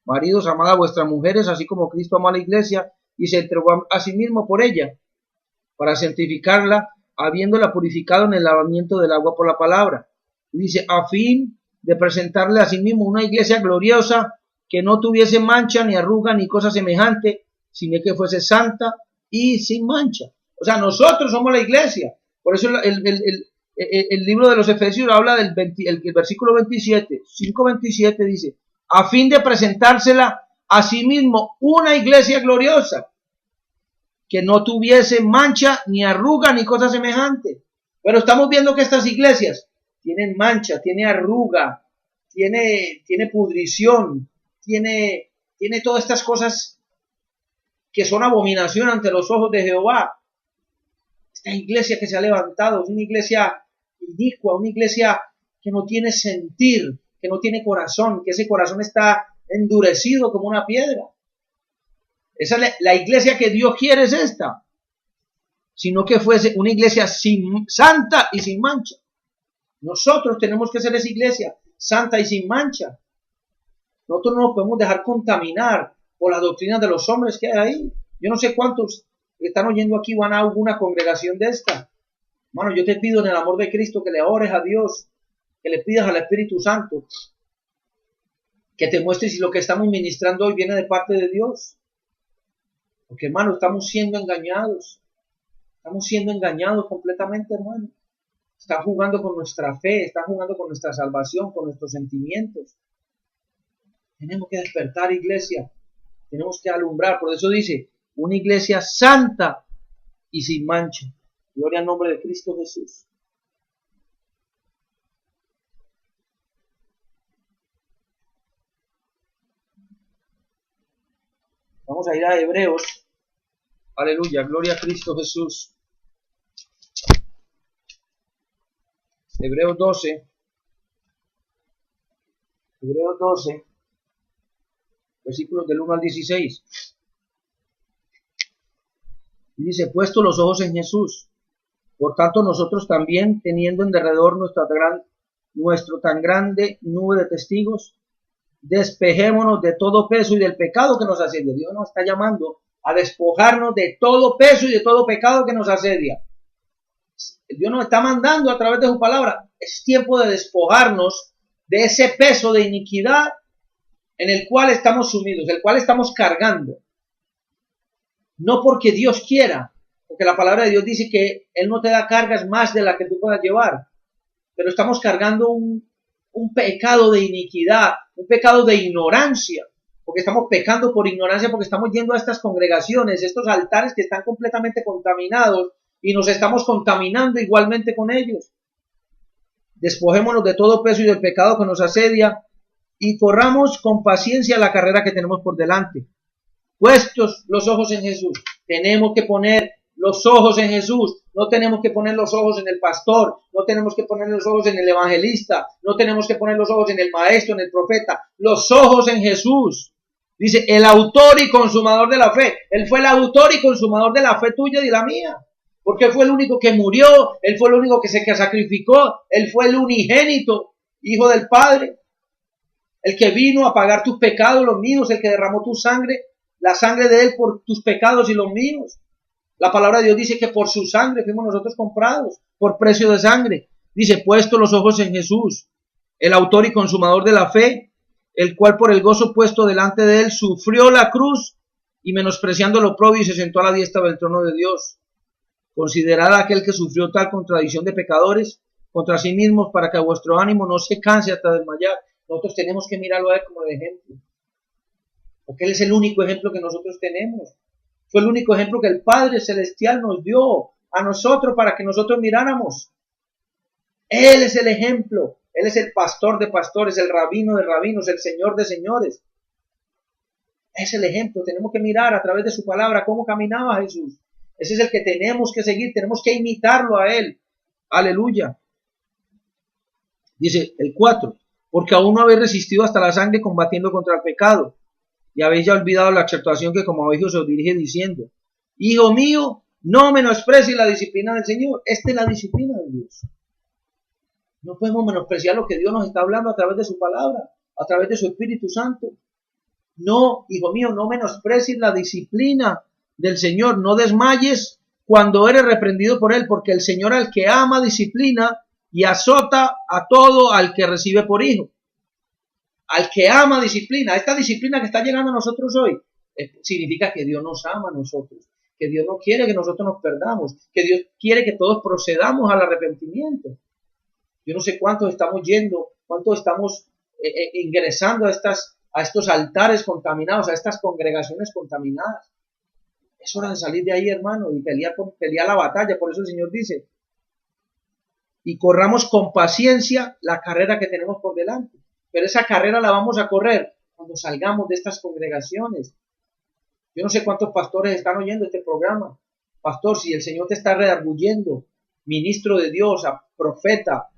Maridos, amad a vuestras mujeres, así como Cristo amó a la iglesia y se entregó a sí mismo por ella, para santificarla, habiéndola purificado en el lavamiento del agua por la palabra. Y dice, a fin de presentarle a sí mismo una iglesia gloriosa, que no tuviese mancha, ni arruga, ni cosa semejante, sino que fuese santa y sin mancha. O sea, nosotros somos la iglesia. Por eso el libro de los Efesios habla del versículo 27, 5:27 dice, a fin de presentársela a sí mismo una iglesia gloriosa, que no tuviese mancha, ni arruga, ni cosa semejante. Pero estamos viendo que estas iglesias tienen mancha, tiene arruga, tiene pudrición, tiene todas estas cosas que son abominación ante los ojos de Jehová. Esta iglesia que se ha levantado es una iglesia inicua, una iglesia que no tiene sentir, que no tiene corazón, que ese corazón está endurecido como una piedra. Esa es la iglesia que Dios quiere, es esta, sino que fuese una iglesia santa y sin mancha. Nosotros tenemos que ser esa iglesia santa y sin mancha. Nosotros no nos podemos dejar contaminar por las doctrinas de los hombres que hay ahí. Yo no sé cuántos que están oyendo aquí van a alguna congregación de esta. Hermano, yo te pido en el amor de Cristo que le ores a Dios, que le pidas al Espíritu Santo, que te muestre si lo que estamos ministrando hoy viene de parte de Dios. Porque, hermano, estamos siendo engañados. Estamos siendo engañados completamente, hermano. Están jugando con nuestra fe, están jugando con nuestra salvación, con nuestros sentimientos. Tenemos que despertar, iglesia. Tenemos que alumbrar. Por eso dice, una iglesia santa y sin mancha. Gloria al nombre de Cristo Jesús. Vamos a ir a Hebreos. Aleluya, gloria a Cristo Jesús. Hebreos 12. Hebreos 12. Versículos del 1 al 16. Y dice, puesto los ojos en Jesús, por tanto nosotros también, teniendo en derredor nuestro tan grande nube de testigos, despejémonos de todo peso y del pecado que nos asedia. Dios nos está llamando a despojarnos de todo peso y de todo pecado que nos asedia. Dios nos está mandando a través de su palabra. Es tiempo de despojarnos de ese peso de iniquidad en el cual estamos sumidos, el cual estamos cargando. No porque Dios quiera, porque la palabra de Dios dice que Él no te da cargas más de las que tú puedas llevar, pero estamos cargando un pecado de iniquidad, un pecado de ignorancia, porque estamos pecando por ignorancia, porque estamos yendo a estas congregaciones, estos altares que están completamente contaminados, y nos estamos contaminando igualmente con ellos. Despojémonos de todo peso y del pecado que nos asedia, y corramos con paciencia la carrera que tenemos por delante, puestos los ojos en Jesús. Tenemos que poner los ojos en Jesús. No tenemos que poner los ojos en el pastor. No tenemos que poner los ojos en el evangelista. No tenemos que poner los ojos en el maestro, en el profeta. Los ojos en Jesús. Dice, el autor y consumador de la fe. Él fue el autor y consumador de la fe tuya y de la mía. Porque Él fue el único que murió. Él fue el único que se sacrificó. Él fue el unigénito, Hijo del Padre. El que vino a pagar tus pecados, los míos. El que derramó tu sangre, la sangre de Él por tus pecados y los míos. La palabra de Dios dice que por su sangre fuimos nosotros comprados, por precio de sangre. Dice, puesto los ojos en Jesús, el autor y consumador de la fe, el cual por el gozo puesto delante de Él sufrió la cruz y menospreciando lo oprobio y se sentó a la diestra del trono de Dios. Considerad a aquel que sufrió tal contradicción de pecadores contra sí mismos para que a vuestro ánimo no se canse hasta desmayar. Nosotros tenemos que mirarlo a Él como el ejemplo. Porque Él es el único ejemplo que nosotros tenemos. Fue el único ejemplo que el Padre Celestial nos dio a nosotros para que nosotros miráramos. Él es el ejemplo. Él es el pastor de pastores, el rabino de rabinos, el señor de señores. Es el ejemplo. Tenemos que mirar a través de su palabra cómo caminaba Jesús. Ese es el que tenemos que seguir. Tenemos que imitarlo a Él. Aleluya. Dice el 4. Porque aún no habéis resistido hasta la sangre combatiendo contra el pecado. Y habéis ya olvidado la exhortación que como habéis os dirige diciendo, hijo mío, no menosprecies la disciplina del Señor. Esta es la disciplina de Dios. No podemos menospreciar lo que Dios nos está hablando a través de su palabra, a través de su Espíritu Santo. No, hijo mío, no menosprecies la disciplina del Señor. No desmayes cuando eres reprendido por Él, porque el Señor al que ama disciplina y azota a todo al que recibe por hijo. Al que ama disciplina. Esta disciplina que está llegando a nosotros hoy significa que Dios nos ama a nosotros, que Dios no quiere que nosotros nos perdamos, que Dios quiere que todos procedamos al arrepentimiento. Yo no sé cuántos estamos yendo, cuántos estamos ingresando a estos altares contaminados, a estas congregaciones contaminadas. Es hora de salir de ahí, hermano, y pelear la batalla. Por eso el Señor dice, y corramos con paciencia la carrera que tenemos por delante. Pero esa carrera la vamos a correr cuando salgamos de estas congregaciones. Yo no sé cuántos pastores están oyendo este programa. Pastor, si el Señor te está redarguyendo, ministro de Dios, profeta,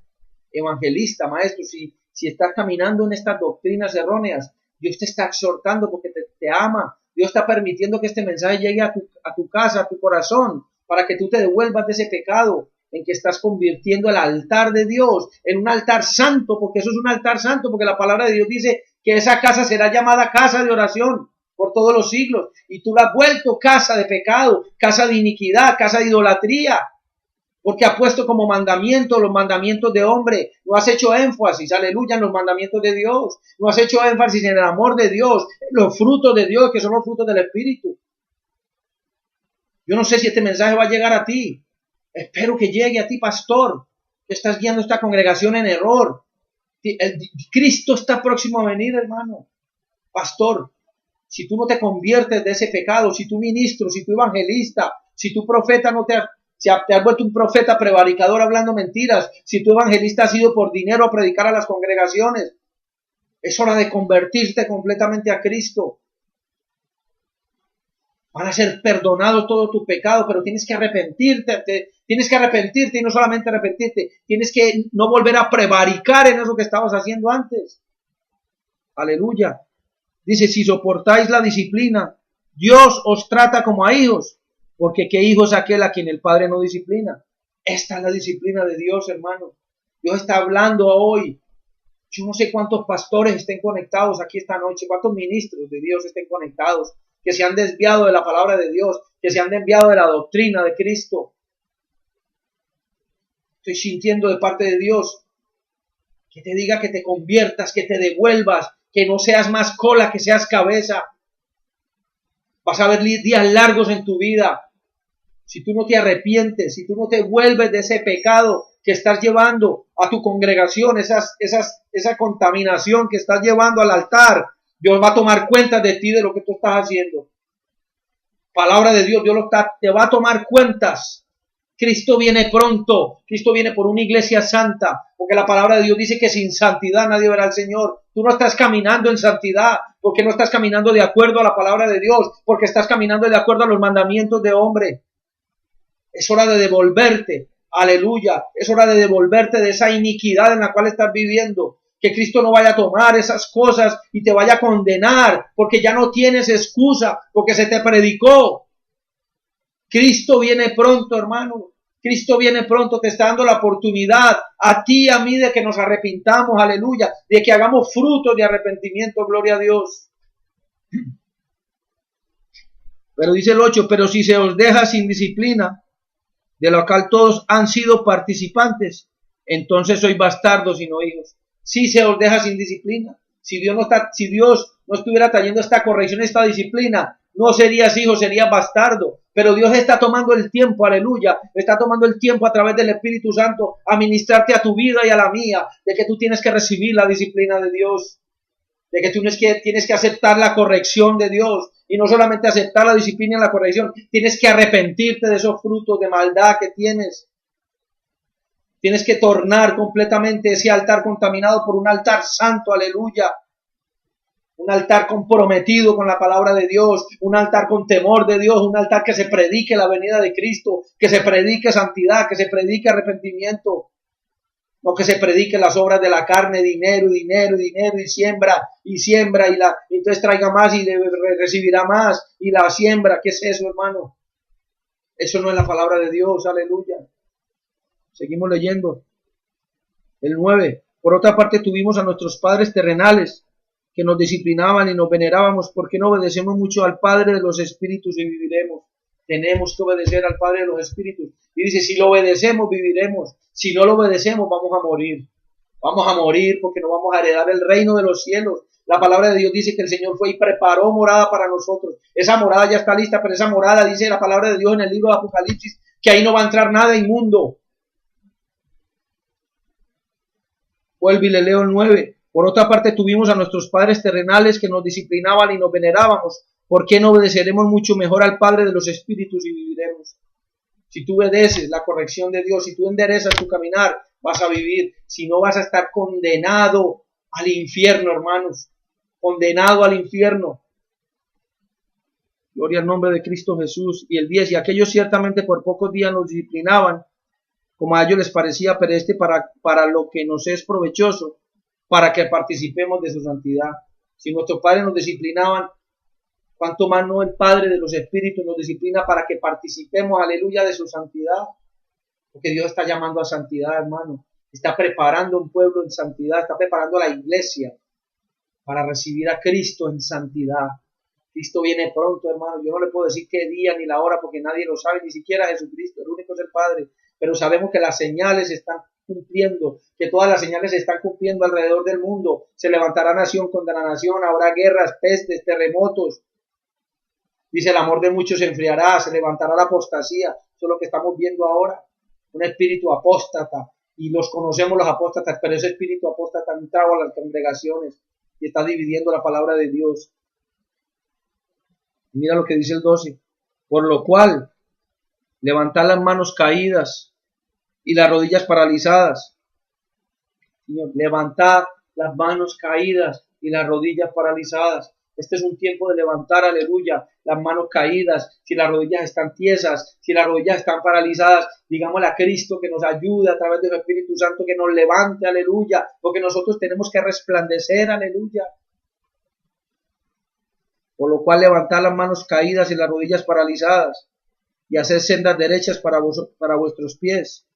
evangelista, maestro, si estás caminando en estas doctrinas erróneas, Dios te está exhortando porque te ama. Dios está permitiendo que este mensaje llegue a tu casa, a tu corazón, para que tú te devuelvas de ese pecado en que estás convirtiendo el altar de Dios en un altar santo, porque eso es un altar santo, porque la palabra de Dios dice que esa casa será llamada casa de oración por todos los siglos, y tú la has vuelto casa de pecado, casa de iniquidad, casa de idolatría, porque has puesto como mandamiento los mandamientos de hombre, no has hecho énfasis, aleluya, en los mandamientos de Dios, no has hecho énfasis en el amor de Dios, en los frutos de Dios, que son los frutos del Espíritu. Yo no sé si este mensaje va a llegar a ti. Espero que llegue a ti, pastor, que estás guiando esta congregación en error. Cristo está próximo a venir, hermano. Pastor, si tú no te conviertes de ese pecado, si tú ministro, si tú evangelista, si tú profeta si te has vuelto un profeta prevaricador hablando mentiras, si tu evangelista has ido por dinero a predicar a las congregaciones, es hora de convertirte completamente a Cristo. Van a ser perdonados todos tus pecados, pero tienes que arrepentirte y no solamente arrepentirte, tienes que no volver a prevaricar en eso que estabas haciendo antes. Aleluya. Dice, si soportáis la disciplina, Dios os trata como a hijos, porque ¿qué hijo es aquel a quien el Padre no disciplina? Esta es la disciplina de Dios, hermano. Dios está hablando hoy. Yo no sé cuántos pastores estén conectados aquí esta noche, cuántos ministros de Dios estén conectados, que se han desviado de la palabra de Dios, que se han desviado de la doctrina de Cristo. Estoy sintiendo de parte de Dios que te diga que te conviertas, que te devuelvas, que no seas más cola, que seas cabeza. Vas a ver días largos en tu vida. Si tú no te arrepientes, si tú no te vuelves de ese pecado que estás llevando a tu congregación, esa contaminación que estás llevando al altar, Dios va a tomar cuenta de ti, de lo que tú estás haciendo. Palabra de Dios, te va a tomar cuentas. Cristo viene pronto. Cristo viene por una iglesia santa, porque la palabra de Dios dice que sin santidad nadie verá al Señor. Tú no estás caminando en santidad, porque no estás caminando de acuerdo a la palabra de Dios, porque estás caminando de acuerdo a los mandamientos de hombre. Es hora de devolverte, aleluya, es hora de devolverte de esa iniquidad en la cual estás viviendo. Que Cristo no vaya a tomar esas cosas y te vaya a condenar, porque ya no tienes excusa, porque se te predicó. Cristo viene pronto, hermano. Cristo viene pronto, te está dando la oportunidad a ti y a mí de que nos arrepintamos, aleluya, de que hagamos frutos de arrepentimiento, gloria a Dios. Pero dice el 8, pero si se os deja sin disciplina, de lo cual todos han sido participantes, entonces sois bastardos y no hijos. Si se os deja sin disciplina, si Dios no estuviera trayendo esta corrección, esta disciplina, no serías hijo, serías bastardo. Pero Dios está tomando el tiempo, aleluya, está tomando el tiempo a través del Espíritu Santo a ministrarte a tu vida y a la mía, de que tú tienes que recibir la disciplina de Dios, de que tú tienes que aceptar la corrección de Dios, y no solamente aceptar la disciplina y la corrección, tienes que arrepentirte de esos frutos de maldad que tienes. Tienes que tornar completamente ese altar contaminado por un altar santo, aleluya. Un altar comprometido con la palabra de Dios, un altar con temor de Dios, un altar que se predique la venida de Cristo, que se predique santidad, que se predique arrepentimiento, no que se predique las obras de la carne, dinero, dinero, dinero, y siembra, y entonces traiga más y recibirá más, y la siembra. ¿Qué es eso, hermano? Eso no es la palabra de Dios, aleluya. Seguimos leyendo. El 9. Por otra parte tuvimos a nuestros padres terrenales, que nos disciplinaban y nos venerábamos, porque no obedecemos mucho al Padre de los Espíritus y viviremos. Tenemos que obedecer al Padre de los Espíritus. Y dice, si lo obedecemos, viviremos. Si no lo obedecemos, vamos a morir. Vamos a morir porque no vamos a heredar el reino de los cielos. La palabra de Dios dice que el Señor fue y preparó morada para nosotros. Esa morada ya está lista, pero esa morada, dice la palabra de Dios en el libro de Apocalipsis, que ahí no va a entrar nada inmundo. Vuelve y le leo el 9. Por otra parte tuvimos a nuestros padres terrenales que nos disciplinaban y nos venerábamos. ¿Por qué no obedeceremos mucho mejor al Padre de los Espíritus y viviremos? Si tú obedeces la corrección de Dios, si tú enderezas tu caminar, vas a vivir. Si no, vas a estar condenado al infierno, hermanos. Condenado al infierno. Gloria al nombre de Cristo Jesús. Y el 10, y aquellos ciertamente por pocos días nos disciplinaban, como a ellos les parecía, pero para lo que nos es provechoso, para que participemos de su santidad. Si nuestros padres nos disciplinaban, cuánto más no el Padre de los Espíritus nos disciplina para que participemos, aleluya, de su santidad. Porque Dios está llamando a santidad, hermano. Está preparando un pueblo en santidad, está preparando a la iglesia para recibir a Cristo en santidad. Cristo viene pronto, hermano. Yo no le puedo decir qué día ni la hora porque nadie lo sabe, ni siquiera Jesucristo. El único es el Padre. Pero sabemos que las señales están cumpliendo, que todas las señales se están cumpliendo alrededor del mundo. Se levantará nación contra nación, habrá guerras, pestes, terremotos. Dice, el amor de muchos se enfriará, se levantará la apostasía. Eso es lo que estamos viendo ahora. Un espíritu apóstata. Y los conocemos los apóstatas, pero ese espíritu apóstata ha entrado a las congregaciones y está dividiendo la palabra de Dios. Y mira lo que dice el 12. Por lo cual, levantad las manos caídas y las rodillas paralizadas. Señor, levantad las manos caídas y las rodillas paralizadas. Este es un tiempo de levantar, aleluya, las manos caídas. Si las rodillas están tiesas, si las rodillas están paralizadas, digámosle a Cristo que nos ayude a través del Espíritu Santo, que nos levante, aleluya, porque nosotros tenemos que resplandecer, aleluya. Por lo cual levantad las manos caídas y las rodillas paralizadas y haced sendas derechas para vuestros pies,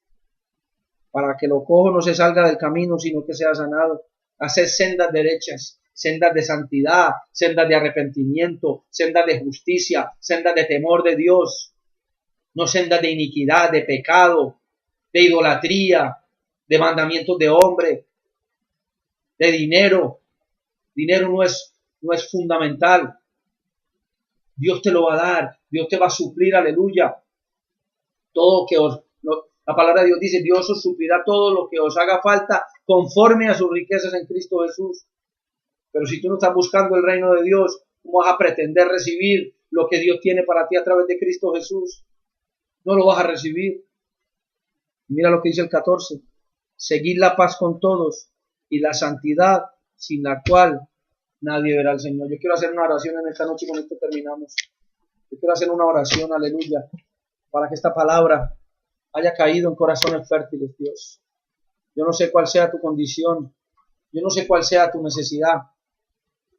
para que lo cojo no se salga del camino, sino que sea sanado. Haced sendas derechas, sendas de santidad, sendas de arrepentimiento, sendas de justicia, sendas de temor de Dios, no sendas de iniquidad, de pecado, de idolatría, de mandamientos de hombre, de dinero. Dinero no es fundamental. Dios te lo va a dar, Dios te va a suplir, aleluya. Todo que la palabra de Dios dice, Dios os suplirá todo lo que os haga falta conforme a sus riquezas en Cristo Jesús. Pero si tú no estás buscando el reino de Dios, ¿cómo vas a pretender recibir lo que Dios tiene para ti a través de Cristo Jesús? No lo vas a recibir. Mira lo que dice el 14. Seguid la paz con todos y la santidad, sin la cual nadie verá al Señor. Yo quiero hacer una oración en esta noche y con esto terminamos. Yo quiero hacer una oración, aleluya, para que esta palabra haya caído en corazones fértiles, Dios. Yo no sé cuál sea tu condición, yo no sé cuál sea tu necesidad,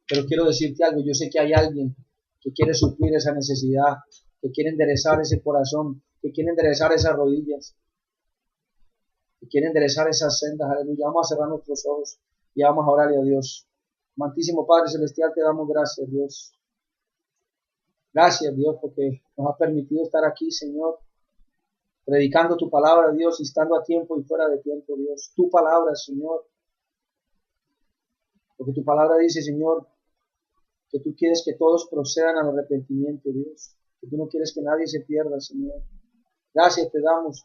pero quiero decirte algo. Yo sé que hay alguien que quiere suplir esa necesidad, que quiere enderezar ese corazón, que quiere enderezar esas rodillas, que quiere enderezar esas sendas, aleluya. Vamos a cerrar nuestros ojos y vamos a orarle a Dios. Amantísimo Padre Celestial, te damos gracias, Dios. Gracias, Dios, porque nos ha permitido estar aquí, Señor, predicando tu palabra, Dios, y estando a tiempo y fuera de tiempo, Dios. Tu palabra, Señor. Porque tu palabra dice, Señor, que tú quieres que todos procedan al arrepentimiento, Dios. Que tú no quieres que nadie se pierda, Señor. Gracias te damos.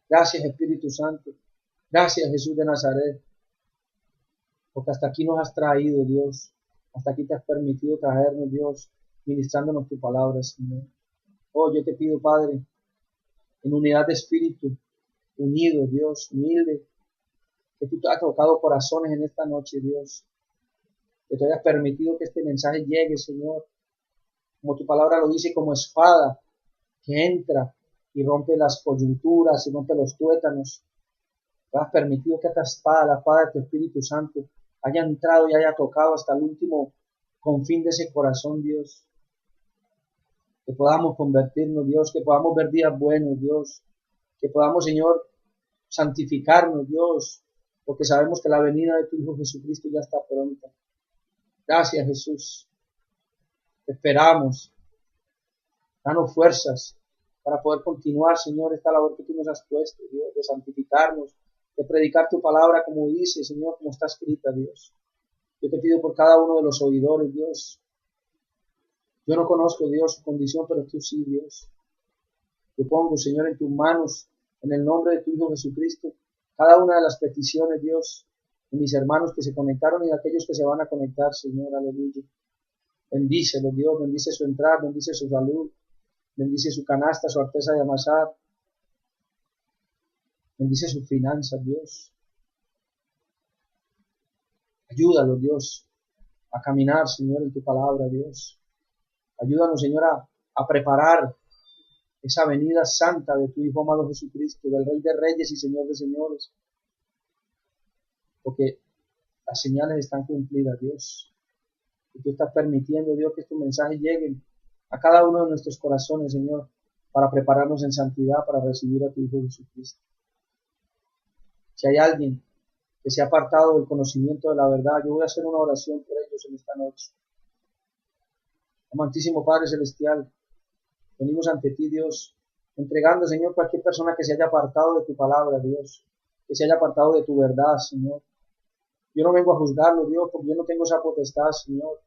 Gracias, Espíritu Santo. Gracias, Jesús de Nazaret. Porque hasta aquí nos has traído, Dios. Hasta aquí te has permitido traernos, Dios, ministrándonos tu palabra, Señor. Oh, yo te pido, Padre, en unidad de espíritu, unido, Dios, humilde, que tú te has tocado corazones en esta noche, Dios. Que tú hayas permitido que este mensaje llegue, Señor, como tu palabra lo dice, como espada que entra y rompe las coyunturas y rompe los tuétanos. Tú has permitido que esta espada, la espada de tu Espíritu Santo, haya entrado y haya tocado hasta el último confín de ese corazón, Dios. Que podamos convertirnos, Dios, que podamos ver días buenos, Dios. Que podamos, Señor, santificarnos, Dios, porque sabemos que la venida de tu Hijo Jesucristo ya está pronta. Gracias, Jesús. Te esperamos. Danos fuerzas para poder continuar, Señor, esta labor que tú nos has puesto, Dios, de santificarnos, de predicar tu palabra como dice, Señor, como está escrita, Dios. Yo te pido por cada uno de los oidores, Dios. Yo no conozco, Dios, su condición, pero tú sí, Dios. Yo pongo, Señor, en tus manos, en el nombre de tu Hijo Jesucristo, cada una de las peticiones, Dios, de mis hermanos que se conectaron y de aquellos que se van a conectar, Señor, aleluya. Bendícelo, Dios, bendice su entrada, bendice su salud, bendice su canasta, su arteza de amasar, bendice sus finanzas, Dios. Ayúdalo, Dios, a caminar, Señor, en tu palabra, Dios. Ayúdanos, Señor, a preparar esa venida santa de tu Hijo amado Jesucristo, del Rey de Reyes y Señor de Señores. Porque las señales están cumplidas, Dios. Y tú estás permitiendo, Dios, que estos mensajes lleguen a cada uno de nuestros corazones, Señor, para prepararnos en santidad para recibir a tu Hijo Jesucristo. Si hay alguien que se ha apartado del conocimiento de la verdad, yo voy a hacer una oración por ellos en esta noche. Amantísimo Padre Celestial, venimos ante ti, Dios, entregando, Señor, cualquier persona que se haya apartado de tu palabra, Dios, que se haya apartado de tu verdad, Señor. Yo no vengo a juzgarlo, Dios, porque yo no tengo esa potestad, Señor.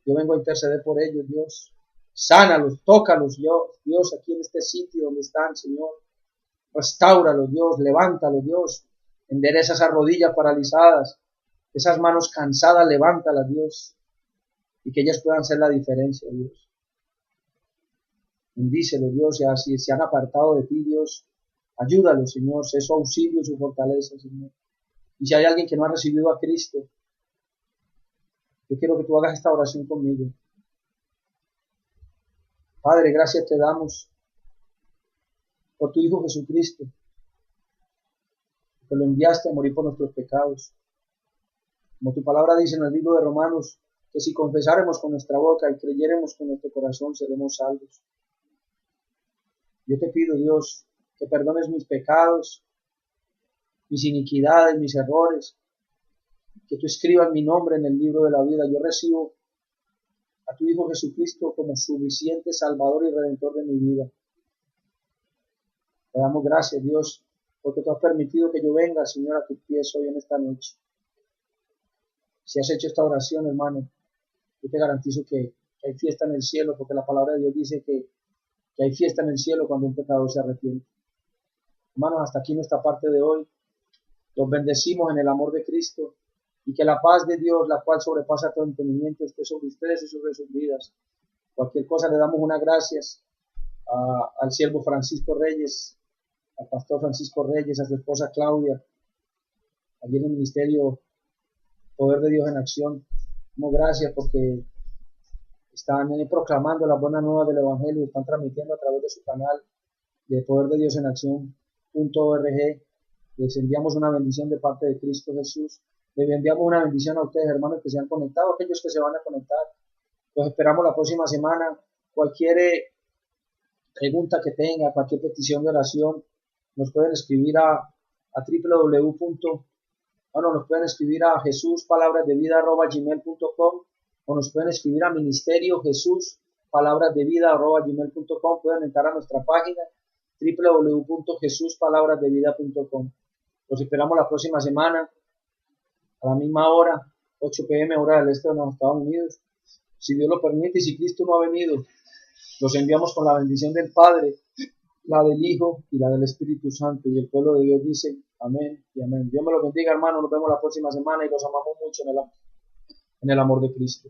Yo vengo a interceder por ellos, Dios. Sánalos, tócalos, Dios, aquí en este sitio donde están, Señor. Restáuralos, Dios, levántalos, Dios. Endereza esas rodillas paralizadas, esas manos cansadas, levántalas, Dios. Y que ellas puedan hacer la diferencia, Dios. Bendícelos, Dios, y así se han apartado de ti, Dios. Ayúdalos, Señor, sé su auxilio y su fortaleza, Señor. Y si hay alguien que no ha recibido a Cristo, yo quiero que tú hagas esta oración conmigo. Padre, gracias te damos por tu Hijo Jesucristo, que lo enviaste a morir por nuestros pecados. Como tu palabra dice en el libro de Romanos, que si confesáremos con nuestra boca y creyéremos con nuestro corazón, seremos salvos. Yo te pido, Dios, que perdones mis pecados, mis iniquidades, mis errores, que tú escribas mi nombre en el libro de la vida. Yo recibo a tu Hijo Jesucristo como suficiente Salvador y Redentor de mi vida. Te damos gracias, Dios, porque tú has permitido que yo venga, Señor, a tus pies hoy en esta noche. Si has hecho esta oración, hermano, yo te garantizo que hay fiesta en el cielo, porque la palabra de Dios dice que hay fiesta en el cielo cuando un pecador se arrepiente. Hermanos, hasta aquí nuestra parte de hoy. Los bendecimos en el amor de Cristo y que la paz de Dios, la cual sobrepasa todo entendimiento, esté sobre ustedes y sobre sus vidas. Cualquier cosa le damos unas gracias al siervo Francisco Reyes, al pastor Francisco Reyes, a su esposa Claudia, allí en el ministerio Poder de Dios en Acción. Damos gracias porque están proclamando las buenas nuevas del Evangelio, están transmitiendo a través de su canal de Poder de Dios en Acción.org. Les enviamos una bendición de parte de Cristo Jesús. Les enviamos una bendición a ustedes, hermanos, que se han conectado, aquellos que se van a conectar. Los esperamos la próxima semana. Cualquier pregunta que tenga, cualquier petición de oración, nos pueden escribir a nos pueden escribir a jesuspalabrasdevida@gmail.com o nos pueden escribir a ministerio jesuspalabrasdevida@gmail.com. Pueden entrar a nuestra página www.jesuspalabrasdevida.com. Los esperamos la próxima semana a la misma hora, 8 p.m. hora del este de los Estados Unidos. Si Dios lo permite y si Cristo no ha venido, los enviamos con la bendición del Padre, la del Hijo y la del Espíritu Santo. Y el pueblo de Dios dice amén y amén. Dios me los bendiga, hermano. Nos vemos la próxima semana y los amamos mucho en el amor de Cristo.